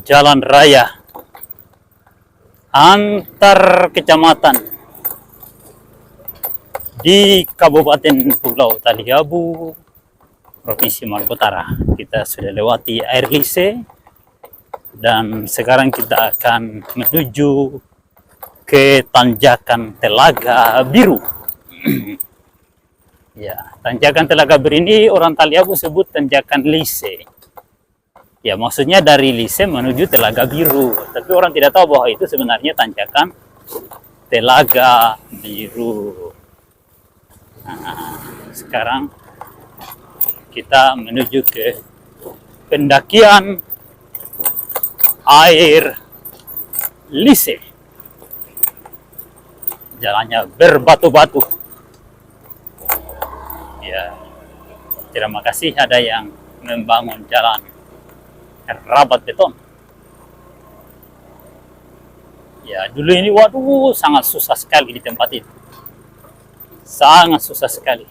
Jalan raya antar kecamatan di Kabupaten Pulau Taliabu, Provinsi Maluku Utara. Kita sudah lewati air Lise dan sekarang kita akan menuju ke tanjakan Telaga Biru. Ya, tanjakan Telaga Biru ini orang Taliabu sebut tanjakan Lise. Ya, maksudnya dari Lise menuju Telaga Biru. Tapi orang tidak tahu bahwa itu sebenarnya tanjakan Telaga Biru. Nah, sekarang kita menuju ke pendakian air Lise. Jalannya berbatu-batu. Ya, terima kasih ada yang membangun jalan rabat beton. Ya, dulu ini waduh sangat susah sekali di tempat itu. Sangat susah sekali.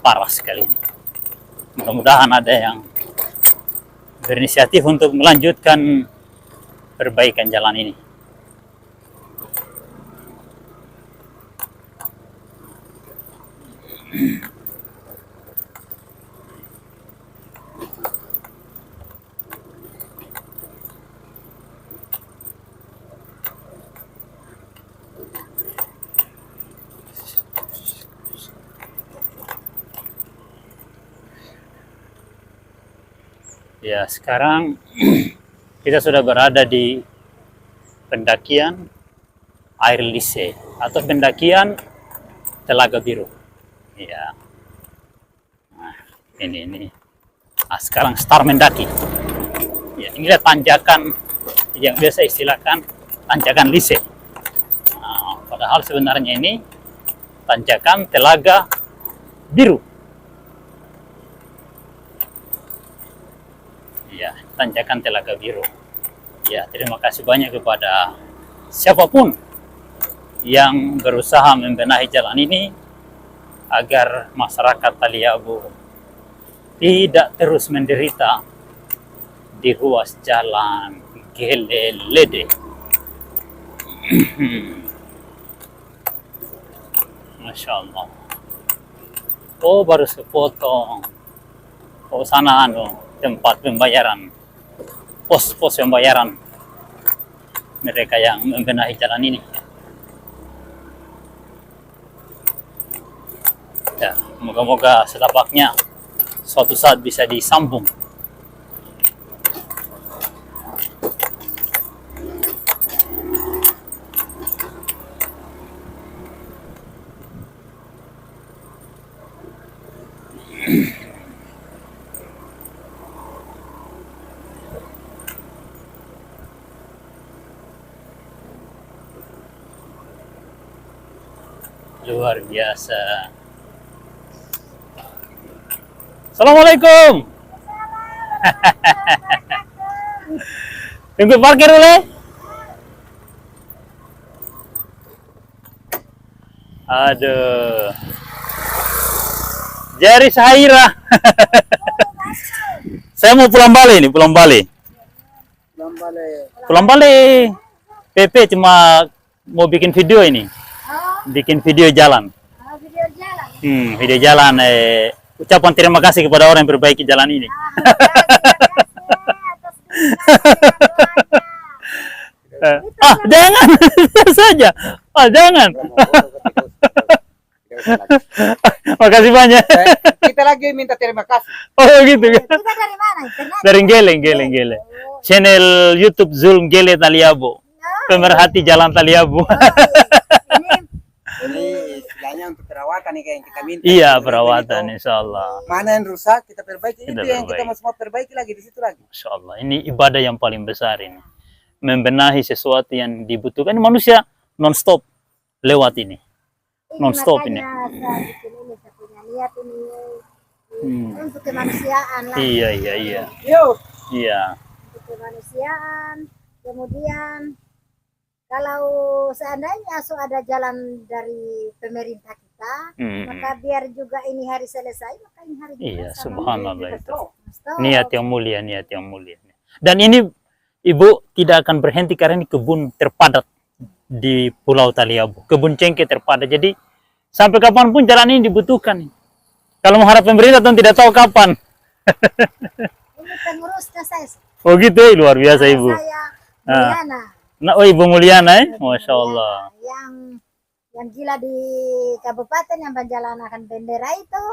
Parah sekali. Mudah-mudahan ada yang berinisiatif untuk melanjutkan perbaikan jalan ini. Ya, sekarang kita sudah berada di pendakian air lise atau pendakian Telaga Biru. Ya. Nah, ini. Nah, sekarang start mendaki. Ya, inilah tanjakan yang biasa istilahkan tanjakan lise. Nah, padahal sebenarnya ini tanjakan Telaga Biru. Ya, tanjakan Telaga Biru. Ya, terima kasih banyak kepada siapapun yang berusaha membenahi jalan ini agar masyarakat Taliabu tidak terus menderita di ruas jalan Gelelede. Masya Allah. Oh, baru sepotong. Oh, sana tempat pembayaran, pos-pos pembayaran mereka yang membenahi jalan ini. Ya, moga-moga setapaknya suatu saat bisa disambung. Luar biasa. Assalamualaikum. Tunggu parkir boleh? Aduh. Jari Sahira. Saya mau pulang balik nih, pulang balik. Pulang balik. PP cuma mau bikin video ini. Bikin video jalan.
Video jalan.
Video jalan. Ucapan terima kasih kepada orang yang perbaiki jalan ini. Jangan saja. Jangan. Makasih banyak.
Kita lagi minta terima kasih.
Oh gitu kan.
Kita dari mana? Internet?
Dari Gele. Channel YouTube Zulm Gele Taliabu. Pemerhati Jalan Taliabu.
Ini istilahnya untuk perawatan nih kayak yang kita minta.
Iya, perawatan insya Allah.
Mana yang rusak kita perbaiki,
Kita
itu yang kita
perbaiki.
mau semua perbaiki lagi di situ lagi.
Insya Allah. Ini ibadah yang paling besar ini. Membenahi sesuatu yang dibutuhkan. Manusia non-stop lewat ini. Non-stop ini.
Makanya saya bikin ini, saya punya niat ini untuk kemanusiaan lah.
Iya.
Yuk.
Iya.
Untuk kemanusiaan. Kemudian kalau seandainya ada jalan dari pemerintah kita, maka biar juga ini hari selesai, maka ini hari juga
Iya,
sama.
subhanallah itu.
Stop.
Niat yang mulia. Dan ini Ibu tidak akan berhenti karena ini kebun terpadat di Pulau Taliabu. Kebun cengkeh terpadat. Jadi sampai kapanpun jalan ini dibutuhkan. Kalau mengharap pemerintah tentu tidak tahu kapan.
Ini pengurusnya saya.
Oh gitu, luar biasa Ibu.
Saya Mulyana.
Nah, oh Ibu Mulyana, Masya Allah.
Yang gila di kabupaten yang menjalankan bendera itu.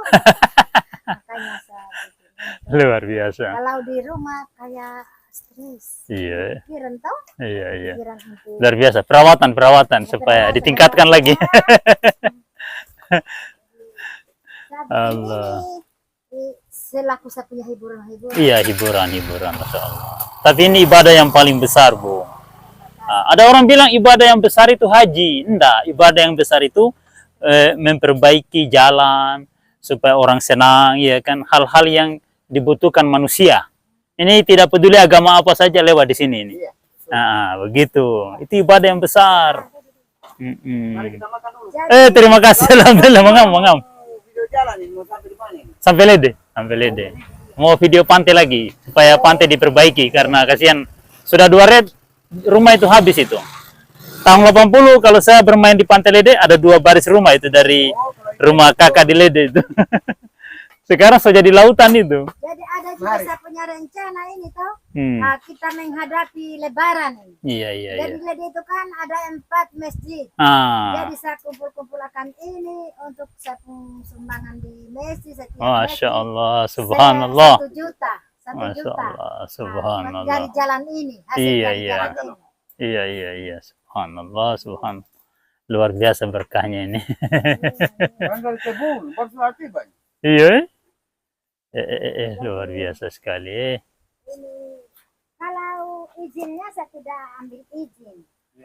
Makanya saya bikin.
Luar biasa.
Kalau di rumah kayak stres.
Iya.
Pikiran toh?
Iya.
Pikiran untuk
Luar biasa, perawatan supaya ditingkatkan lagi. Allah.
Ini selaku saya punya hiburan.
Iya, hiburan, Masya Allah. Tapi ini ibadah yang paling besar, Bu. Nah, ada orang bilang ibadah yang besar itu haji. Enggak, ibadah yang besar itu memperbaiki jalan supaya orang senang, ya kan, hal-hal yang dibutuhkan manusia. Ini tidak peduli agama apa saja lewat di sini ini. Nah, begitu. Itu ibadah yang besar.
Mari kita makan dulu.
Terima kasih. Alhamdulillah, mengam.
Video jalan ini mau sampai di mana ini?
Sampai Lede. Mau video pantai lagi supaya pantai diperbaiki karena kasihan sudah 2 red rumah itu habis itu. Tahun 80 kalau saya bermain di Pantai Lede ada 2 baris rumah itu dari rumah kakak di Lede itu. Sekarang sudah jadi lautan itu.
Jadi ada juga saya punya rencana ini toh. Nah, kita menghadapi Lebaran ini.
Iya.
Jadi Lede itu kan ada 4 masjid. Jadi saya kumpul-kumpulkan ini untuk sumbangan di masjid.
Masya Allah, subhanallah.
1 juta. 1
Masya
juta.
Allah,
Nah,
subhanallah.
dari jalan ini. Hasil
Iya.
dari jalan ini.
Iya, iya, iya. Subhanallah, subhanallah. Luar biasa berkahnya ini.
Kan dari kebun, baru sudah tiba.
Iya. Luar biasa sekali.
Ini kalau izinnya saya tidak ambil izin.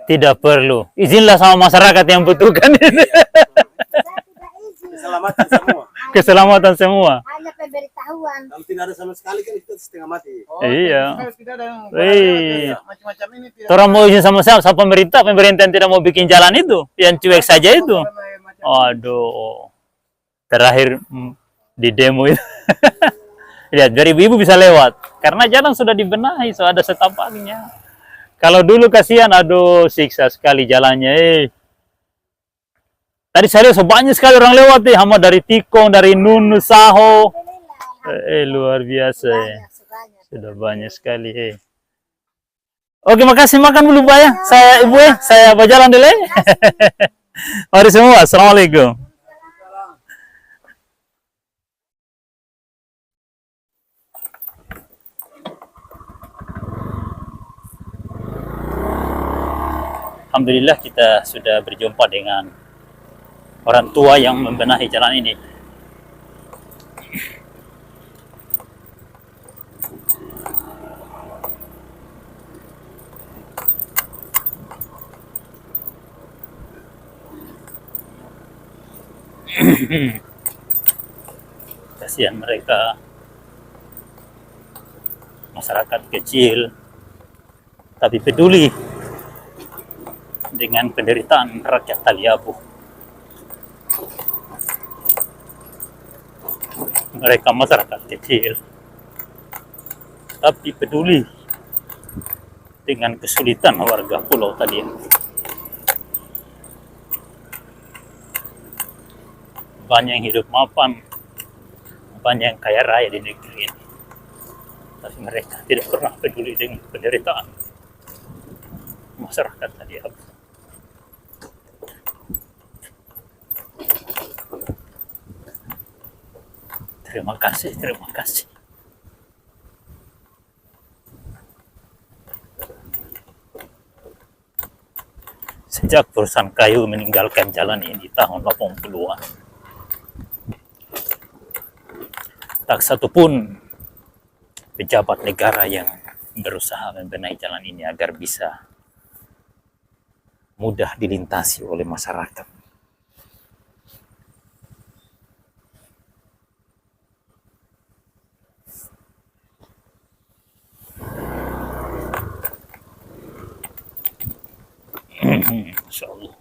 Tidak perlu. Izinlah sama masyarakat yang butuhkan ini.
Saya tidak izin.
Keselamatan semua.
Keselamatan semua.
Hanya pemberitahuan.
Kalau tidak ada sama sekali kan kita setengah mati.
Iya.
Tidak ada yang
Wih.
macam-macam ini. Tidak
Orang mau izin sama siapa? Sama pemerintah. Pemerintah yang tidak mau bikin jalan itu. Yang cuek saja itu. Aduh. Terakhir di demo itu. Lihat, biar ibu-ibu bisa lewat. Karena jalan sudah dibenahi, sudah ada setapaknya. Kalau dulu kasihan, aduh, siksa sekali jalannya. Tadi saya lihat banyak sekali orang lewat hama dari Tikong, dari Nunu, Saho. Luar biasa. Sudah banyak sekali. Oke, makasih, makan dulu Pak ya. Saya Ibu saya berjalan dulu. Mari semua, Assalamualaikum. Alhamdulillah kita sudah berjumpa dengan orang tua yang membenahi jalan ini. Kasihan mereka, masyarakat kecil, tapi peduli dengan penderitaan rakyat Taliabu. Mereka masyarakat kecil, tapi peduli dengan kesulitan warga Pulau Taliabu. Banyak yang hidup mapan, banyak yang kaya raya di negeri ini, tapi mereka tidak pernah peduli dengan penderitaan masyarakat Taliabu. Terima kasih, terima kasih. Sejak perusahaan kayu meninggalkan jalan ini di tahun 80-an, tak satu pun pejabat negara yang berusaha membenahi jalan ini agar bisa mudah dilintasi oleh masyarakat. Masya Allah.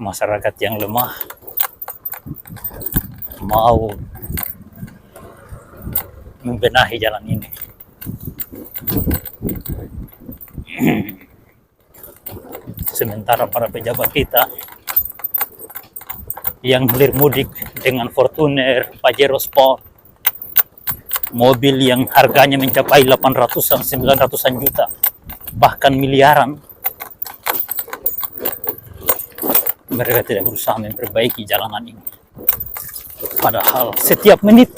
Masyarakat yang lemah mau membenahi jalan ini. Sementara para pejabat kita yang hilir mudik dengan Fortuner, Pajero Sport, mobil yang harganya mencapai 800-an, 900-an juta, bahkan miliaran, mereka tidak berusaha memperbaiki jalanan ini. Padahal setiap menit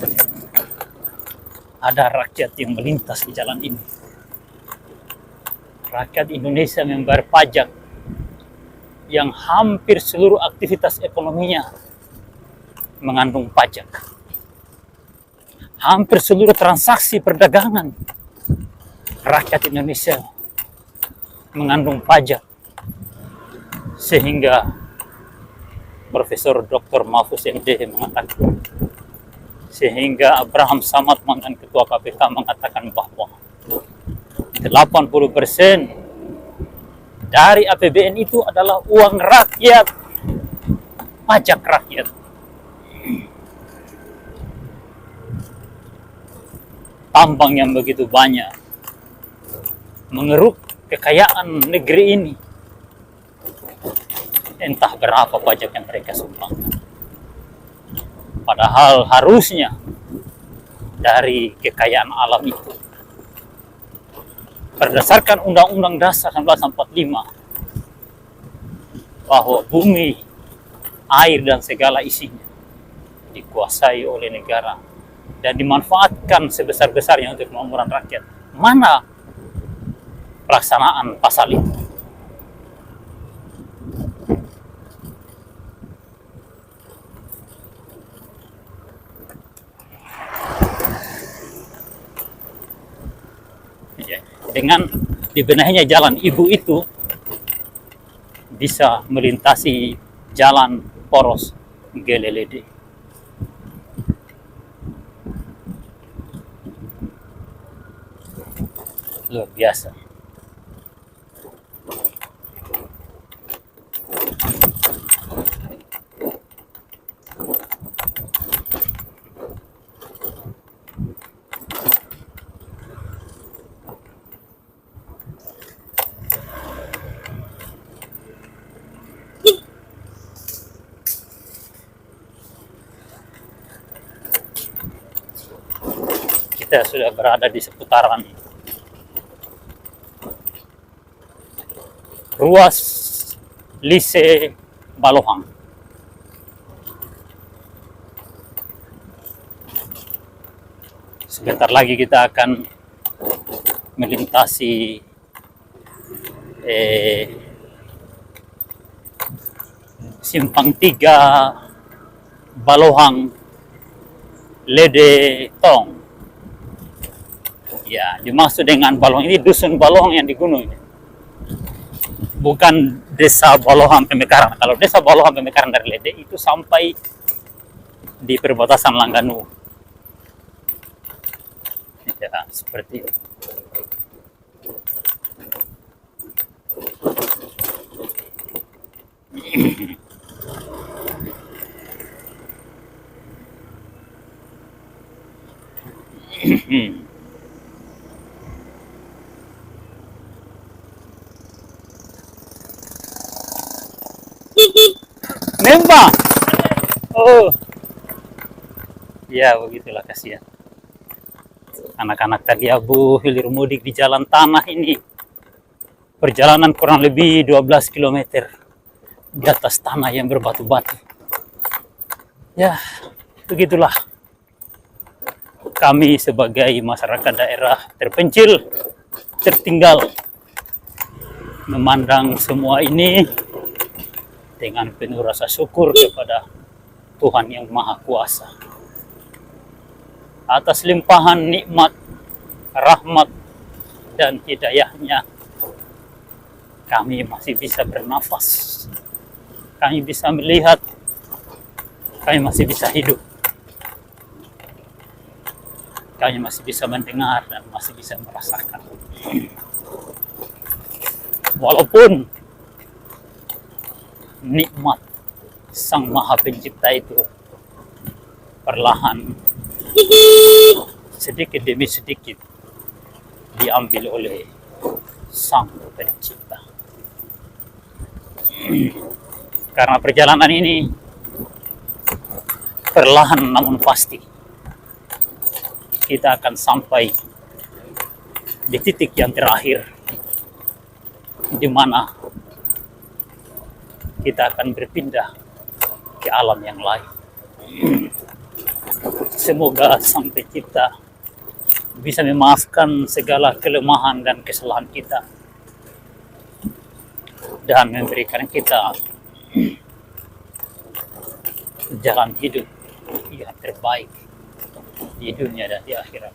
ada rakyat yang melintas di jalan ini. Rakyat Indonesia membayar pajak yang hampir seluruh aktivitas ekonominya mengandung pajak. Hampir seluruh transaksi perdagangan rakyat Indonesia mengandung pajak. Sehingga Profesor Dr. Mahfuz MD mengatakan, sehingga Abraham Samad, mantan Ketua KPK, mengatakan bahwa 80% dari APBN itu adalah uang rakyat, pajak rakyat. Tambang yang begitu banyak mengeruk kekayaan negeri ini. Entah berapa pajak yang mereka sumbangkan. Padahal harusnya dari kekayaan alam itu, berdasarkan Undang-Undang Dasar 1945, bahwa bumi, air, dan segala isinya dikuasai oleh negara dan dimanfaatkan sebesar-besarnya untuk kemakmuran rakyat. Mana pelaksanaan pasal itu? Ya, dengan dibenahinya jalan ibu itu bisa melintasi jalan poros Gelelede. Luar biasa. Kita sudah berada di seputaran ruas Lise Balohang. Sebentar lagi kita akan melintasi Simpang 3 Balohang Lede Tong. Ya, dimaksud dengan Balohang ini dusun Balohang yang di gunung. Bukan desa Balohang Pemekaran. Kalau desa Balohang Pemekaran dari Lede itu sampai di perbatasan Langganu. Ya, seperti itu. Nembak. Oh. Ya, begitulah, kasihan. Anak-anak tadi abu hilir mudik di jalan tanah ini. Perjalanan kurang lebih 12 km di atas tanah yang berbatu-batu. Ya, begitulah. Kami sebagai masyarakat daerah terpencil, tertinggal, memandang semua ini dengan penuh rasa syukur kepada Tuhan yang Maha Kuasa atas limpahan nikmat, rahmat, dan hidayahnya. Kami masih bisa bernafas, kami bisa melihat, kami masih bisa hidup, kami masih bisa mendengar, dan masih bisa merasakan. Walaupun nikmat Sang Maha Pencipta itu perlahan, sedikit demi sedikit diambil oleh Sang Pencipta. Karena perjalanan ini perlahan namun pasti kita akan sampai di titik yang terakhir, di mana kita akan berpindah ke alam yang lain. Semoga Sang Pencipta bisa memaafkan segala kelemahan dan kesalahan kita dan memberikan kita jalan hidup yang terbaik di dunia dan di akhirat.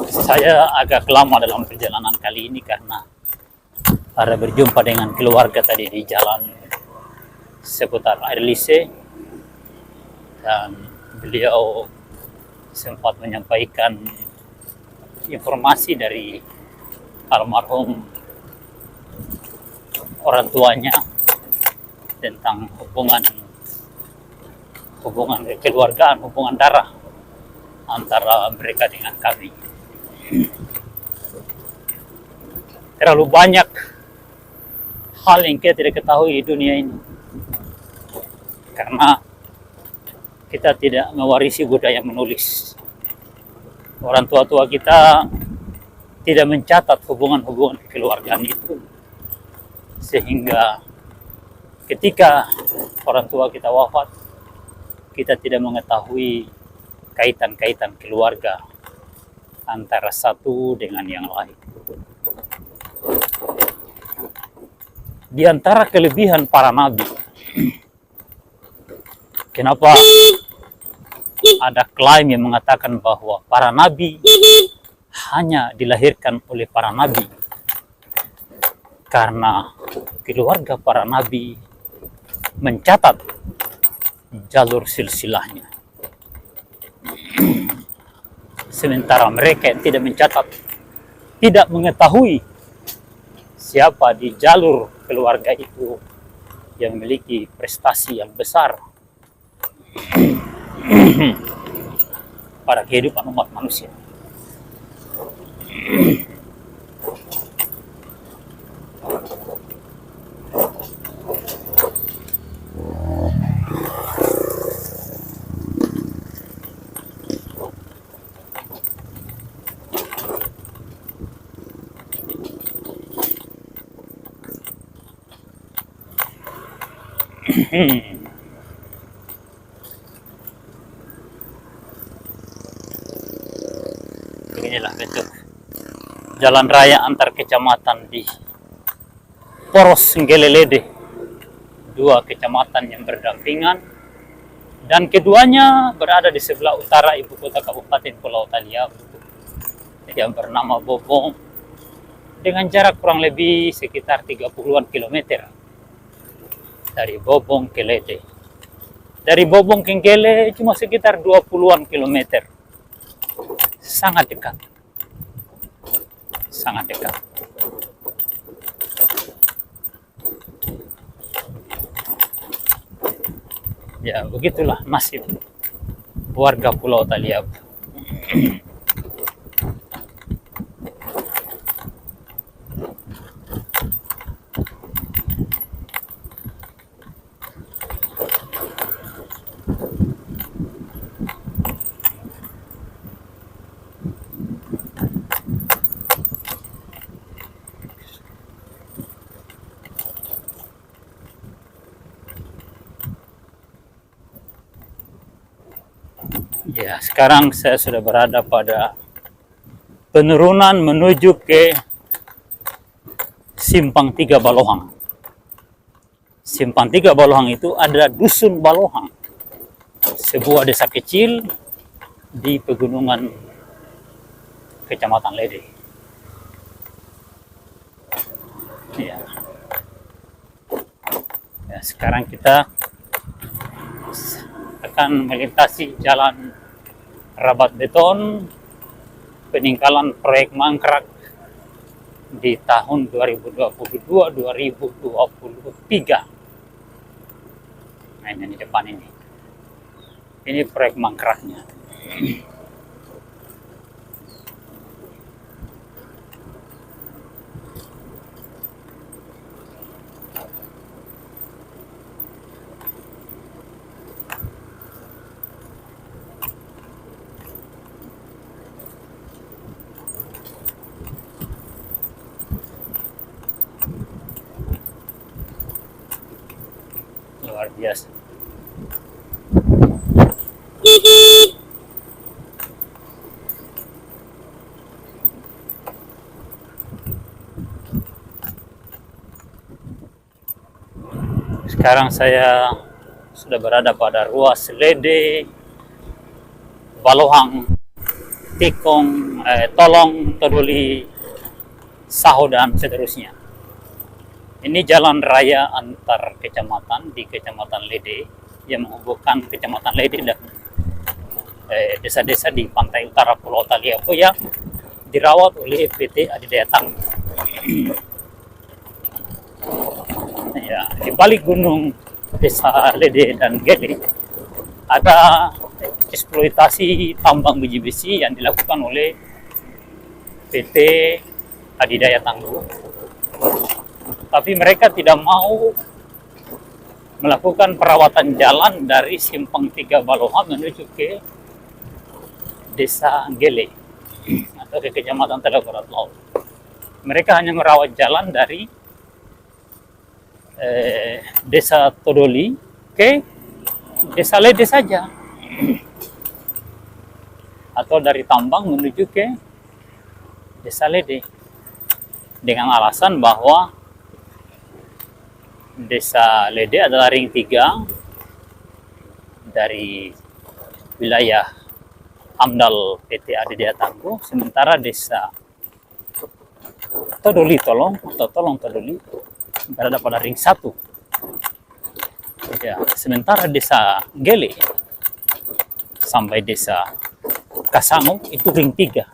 Saya agak lama dalam perjalanan kali ini karena ada berjumpa dengan keluarga tadi di jalan seputar air Lise, dan beliau sempat menyampaikan informasi dari almarhum orang tuanya tentang hubungan kekeluargaan, hubungan darah antara mereka dengan kami. Terlalu banyak hal yang kita tidak ketahui di dunia ini, karena kita tidak mewarisi budaya menulis. Orang tua-tua kita tidak mencatat hubungan-hubungan kekeluargaan itu, sehingga ketika orang tua kita wafat, kita tidak mengetahui kaitan-kaitan keluarga antara satu dengan yang lain. Di antara kelebihan para nabi, kenapa ada klaim yang mengatakan bahwa para nabi hanya dilahirkan oleh para nabi? Karena keluarga para nabi mencatat jalur silsilahnya. Sementara mereka yang tidak mencatat, tidak mengetahui siapa di jalur keluarga itu yang memiliki prestasi yang besar pada kehidupan umat manusia. Beginilah bentuk jalan raya antar kecamatan di Poros Nggelelede, dua kecamatan yang berdampingan dan keduanya berada di sebelah utara ibu kota Kabupaten Pulau Taliabu yang bernama Bobong, dengan jarak kurang lebih sekitar 30-an kilometer dari Bobong ke Lede. Dari Bobong ke Ngele cuma sekitar 20-an kilometer. Sangat dekat. Sangat dekat. Ya, begitulah nasib warga Pulau Taliabu. Ya, sekarang saya sudah berada pada penurunan menuju ke Simpang 3 Balohang. Simpang 3 Balohang itu ada Dusun Balohang, sebuah desa kecil di pegunungan Kecamatan Lede. Ya. Ya, sekarang kita akan melintasi jalan Rabat Beton, peninggalan proyek mangkrak di tahun 2022-2023. Nah, ini di depan ini. Ini proyek mangkraknya. Luar biasa. Sekarang saya sudah berada pada ruas Lede, Balohang, Tikong, Tolong, Todoli, Saho, dan seterusnya. Ini jalan raya antar kecamatan di Kecamatan Lede yang menghubungkan Kecamatan Lede dan desa-desa di pantai utara Pulau Taliabu yang dirawat oleh PT Adidaya Tangguh. Ya, di balik gunung desa Lede dan Ngele ada eksploitasi tambang biji besi yang dilakukan oleh PT Adidaya Tangguh. Tapi mereka tidak mau melakukan perawatan jalan dari Simpang 3 Balohang menuju ke Desa Ngele. atau ke Kecamatan Teluk Barat Laut. Mereka hanya merawat jalan dari Desa Todoli ke Desa Lede saja, atau dari Tambang menuju ke Desa Lede, dengan alasan bahwa Desa Lede adalah ring 3 dari wilayah AMDAL PT ADDA Tangguh, sementara Desa Todoli Tolong Todoli berada pada ring 1. Ya, sementara Desa Gele sampai Desa Kasangu itu ring 3.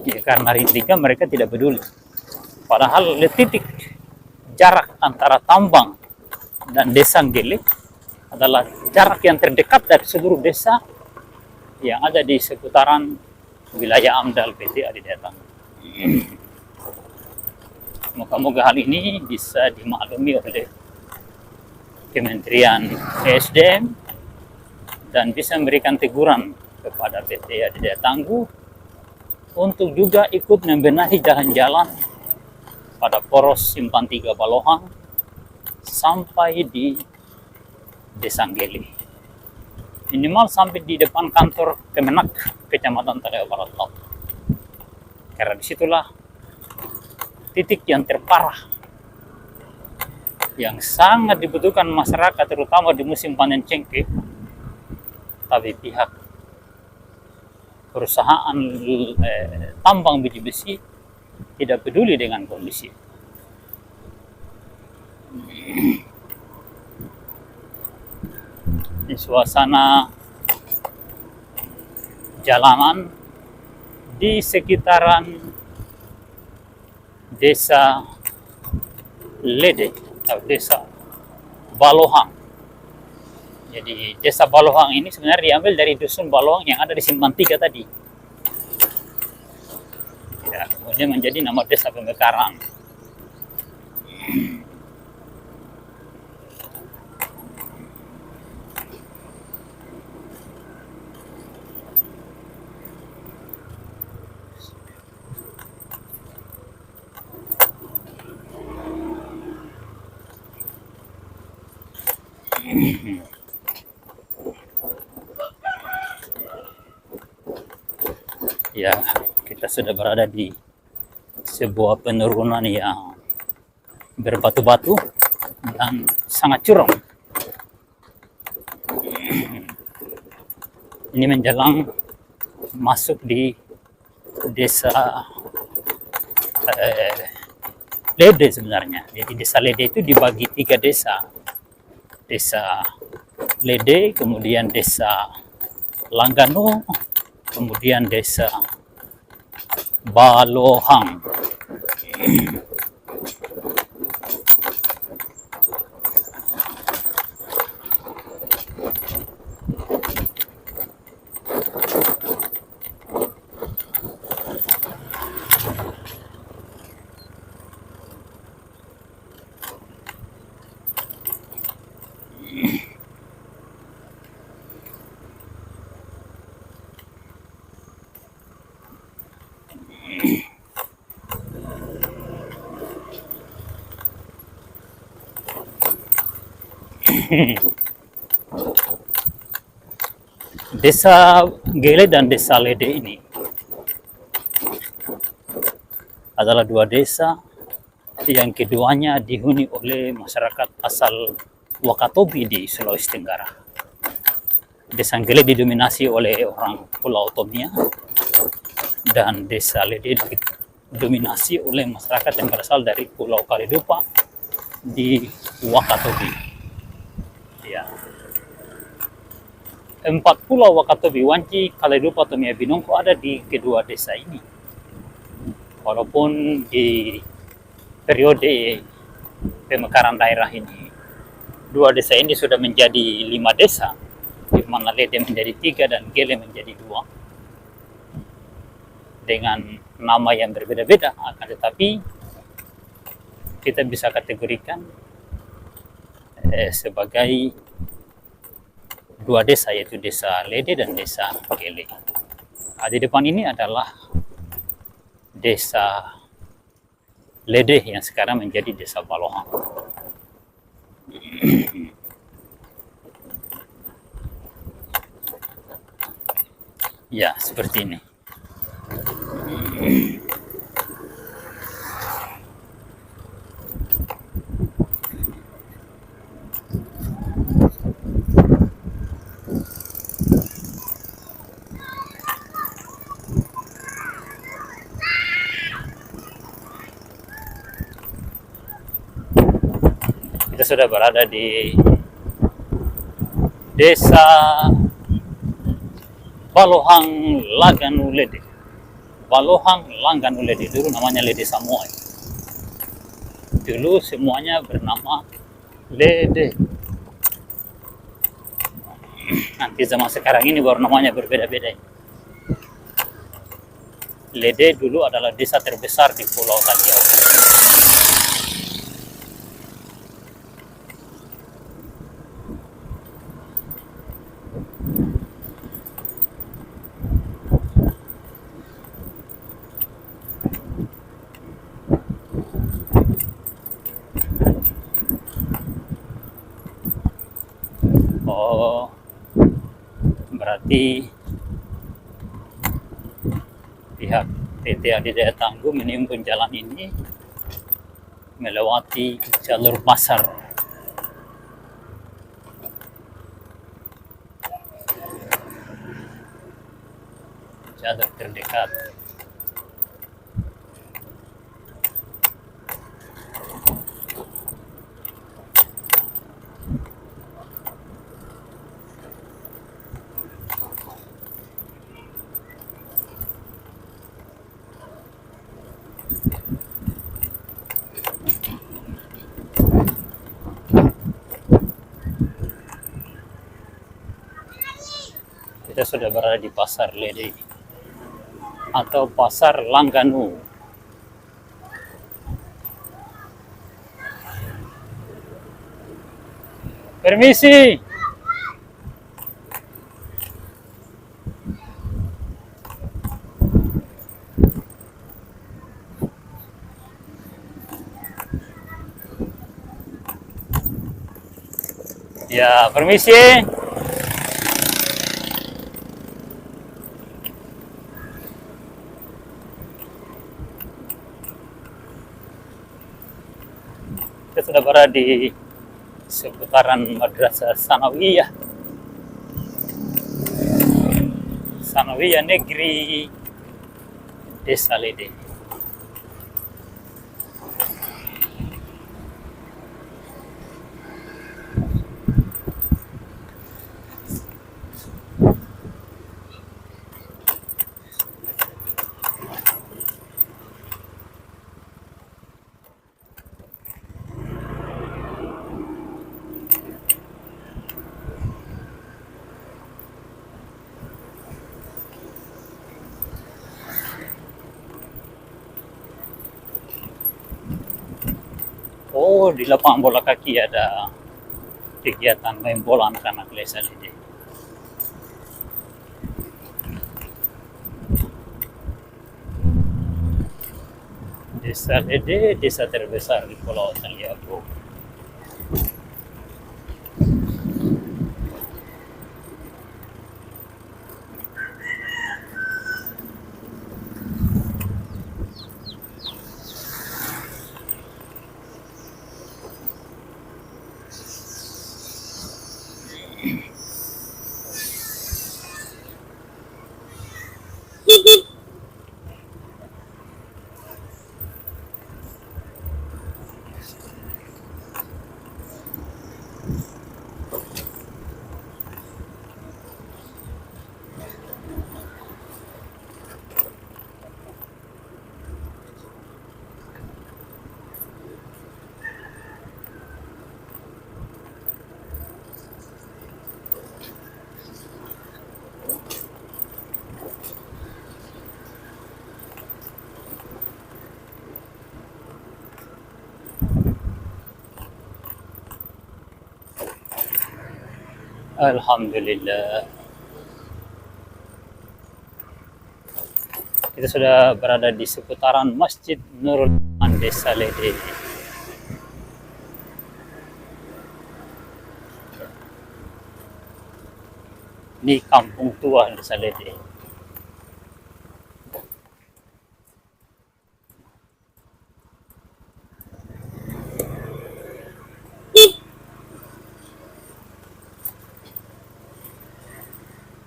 Ya, karena ring 3 mereka tidak peduli. Padahal titik jarak antara Tambang dan Desa Gele adalah jarak yang terdekat dari seluruh desa yang ada di seputaran wilayah AMDAL PT ADDA Tangguh. Moga-moga hal ini bisa dimaklumi oleh Kementerian ESDM dan bisa memberikan teguran kepada PT ADDA Tangguh untuk juga ikut membenahi jalan-jalan pada poros Simpang 3 Balohang sampai di Desa Gele. Minimal sampai di depan kantor Kemenak Kecamatan Teluk Barat Laut. Karena disitulah titik yang terparah yang sangat dibutuhkan masyarakat, terutama di musim panen cengkeh. Tapi pihak perusahaan tambang biji besi tidak peduli dengan kondisi. Di suasana jalanan di sekitaran Desa Lede atau Desa Balohang. Jadi Desa Balohang ini sebenarnya diambil dari dusun Balohang yang ada di Simpang 3 tadi. Ya, kemudian menjadi nama Desa Pemekaran. Ya, kita sudah berada di sebuah penurunan yang berbatu-batu dan sangat curam. Ini menjelang masuk di Desa Lede sebenarnya. Jadi Desa Lede itu dibagi 3 desa. Desa Lede, kemudian Desa Langganu, kemudian Desa Balohang. Desa Gele dan Desa Lede ini adalah 2 desa yang keduanya dihuni oleh masyarakat asal Wakatobi di Sulawesi Tenggara. Desa Gele didominasi oleh orang Pulau Tomia dan Desa Lede didominasi oleh masyarakat yang berasal dari Pulau Kalidupa di Wakatobi. Ya. 4 pulau Wakatobi, Wanci, Kalidupa, Tomia, Binongko ada di kedua desa ini. Walaupun di periode pemekaran daerah ini 2 desa ini sudah menjadi 5 desa, di mana Lede menjadi 3 dan Gele menjadi 2 dengan nama yang berbeda-beda, akan tetapi kita bisa kategorikan sebagai 2 desa, yaitu Desa Lede dan Desa Gele. Di depan ini adalah desa Ledeh yang sekarang menjadi desa Balohang. Ya, seperti ini. Kita sudah berada di desa Balohang Langanu Lede. Balohang Langanu Lede, dulu namanya Lede Samoa. Dulu semuanya bernama Lede. Nanti zaman sekarang ini baru namanya berbeda-beda. Lede dulu adalah desa terbesar di Pulau Taliau. Oh, berarti pihak PT Adidaya Tangguh menimbun jalan ini melewati jalur pasar. Jalur terdekat. Kita sudah berada di Pasar Lede atau Pasar Langganu. Permisi. Ya, permisi. Kita sudah berada di seputaran Madrasah Sanawiyah. Sanawiyah Negeri Desa Lede. Oh, di lapangan bola kaki ada kegiatan main bola anak-anak Desa Lede. Desa Lede, desa terbesar di Pulau Taliabu. Alhamdulillah. Kita sudah berada di seputaran Masjid Nurul Iman Desa Lede. Ini kampung tua Desa Lede.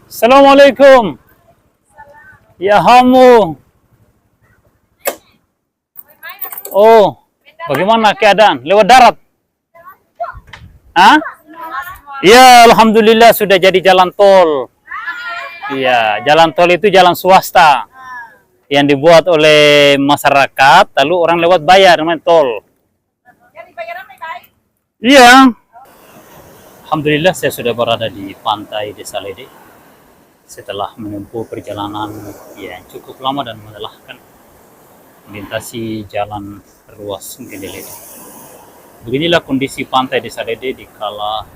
Assalamualaikum. Ya Hamu. Oh, bagaimana keadaan? Lewat darat? Hah? Ya, alhamdulillah sudah jadi jalan tol. Iya, jalan tol itu jalan swasta yang dibuat oleh masyarakat, lalu orang lewat bayar namanya tol. Iya. Alhamdulillah saya sudah berada di pantai Desa Lede setelah menempuh perjalanan yang cukup lama dan melelahkan melintasi jalan ruas Gili Lede. Beginilah kondisi pantai Desa Lede di kala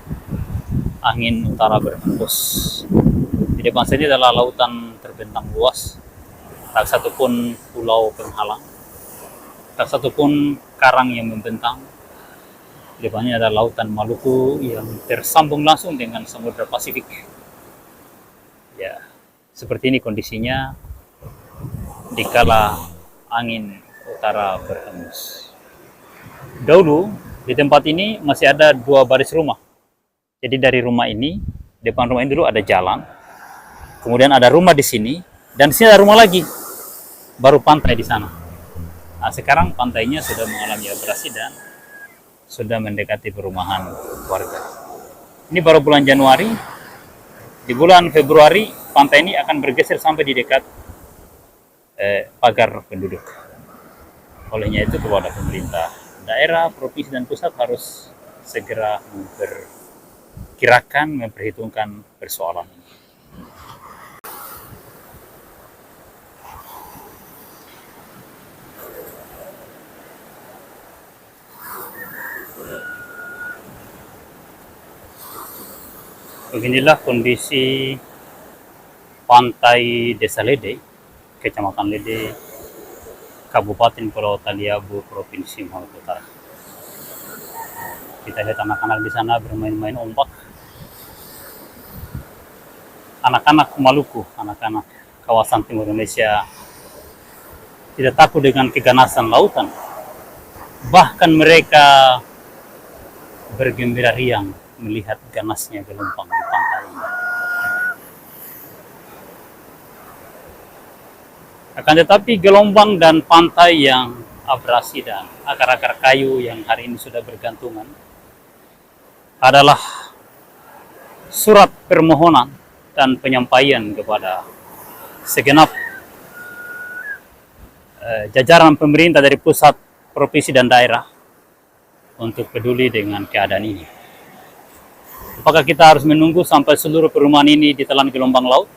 angin utara berhembus. Di depan saya adalah lautan terbentang luas, tak satu pun pulau penghalang, tak satu pun karang yang membentang. Di depannya ada lautan Maluku yang tersambung langsung dengan Samudra Pasifik. Ya, seperti ini kondisinya dikala angin utara berhembus. Dahulu di tempat ini masih ada 2 baris rumah. Jadi dari rumah ini, depan rumah ini dulu ada jalan, kemudian ada rumah di sini, dan di sini ada rumah lagi, baru pantai di sana. Nah, sekarang pantainya sudah mengalami abrasi dan sudah mendekati perumahan warga. Ini baru bulan Januari. Di bulan Februari, pantai ini akan bergeser sampai di dekat pagar penduduk. Olehnya itu kepada pemerintah daerah, provinsi, dan pusat harus segera memperkirakan, memperhitungkan persoalan ini. Beginilah kondisi pantai Desa Lede, Kecamatan Lede, Kabupaten Pulau Taliabu, Provinsi Maluku Utara. Kita lihat anak-anak di sana bermain-main ombak. Anak-anak Maluku, anak-anak kawasan timur Indonesia tidak takut dengan keganasan lautan. Bahkan mereka bergembira riang melihat ganasnya gelombang di pantai ini. Akan tetapi gelombang dan pantai yang abrasi dan akar-akar kayu yang hari ini sudah bergantungan adalah surat permohonan dan penyampaian kepada segenap jajaran pemerintah dari pusat, provinsi, dan daerah untuk peduli dengan keadaan ini. Apakah kita harus menunggu sampai seluruh perumahan ini ditelan gelombang laut?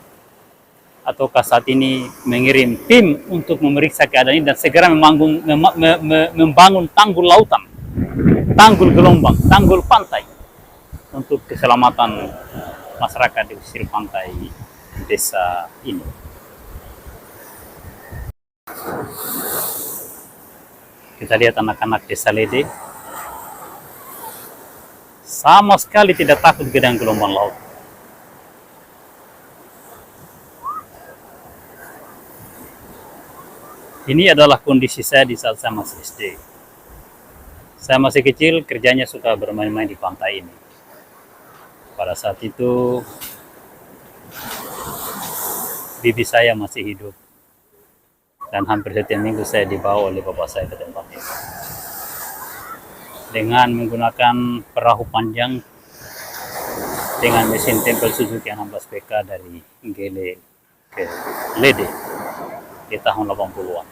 Ataukah saat ini mengirim tim untuk memeriksa keadaan ini dan segera membangun tanggul lautan, tanggul gelombang, tanggul pantai untuk keselamatan masyarakat di pesisir pantai desa ini? Kita lihat anak-anak Desa Lede sama sekali tidak takut dengan gelombang laut. Ini adalah kondisi saya di saat saya masih SD. Saya masih kecil, kerjanya suka bermain-main di pantai ini. Pada saat itu, bibi saya masih hidup. Dan hampir setiap minggu saya dibawa oleh bapak saya ke tempat ini. Dengan menggunakan perahu panjang dengan mesin tempel Suzuki 16 PK dari Gele ke Lede di tahun 80-an.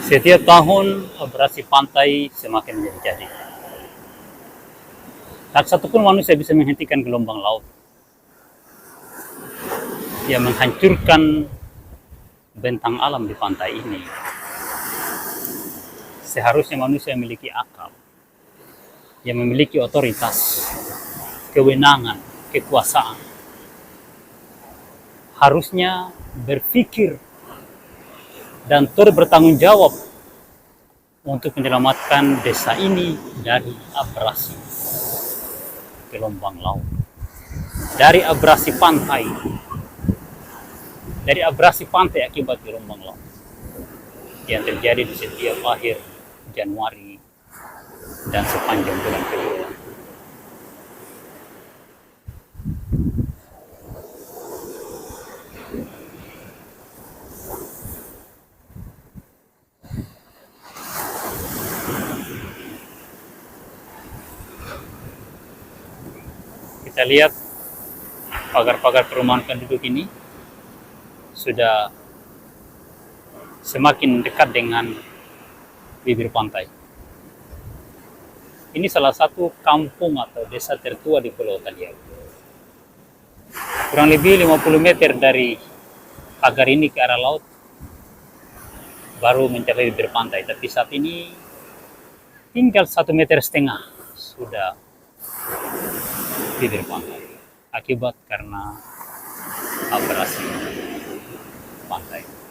Setiap tahun abrasi pantai semakin menjadi-jadi. Tak satu pun manusia bisa menghentikan gelombang laut yang menghancurkan bentang alam di pantai ini. Seharusnya manusia memiliki akal yang memiliki otoritas, kewenangan, kekuasaan harusnya berpikir dan turut bertanggung jawab untuk menyelamatkan desa ini dari abrasi gelombang laut, dari abrasi pantai, akibat gelombang laut yang terjadi di setiap akhir Januari dan sepanjang bulan Februari. Kita lihat pagar-pagar perumahan penduduk ini sudah semakin dekat dengan bibir pantai. Ini salah satu kampung atau desa tertua di Pulau Taliabu. Kurang lebih 50 meter dari pagar ini ke arah laut baru mencapai bibir pantai. Tapi saat ini tinggal 1,5 meter sudah bibir pantai. Akibat karena abrasi pantai.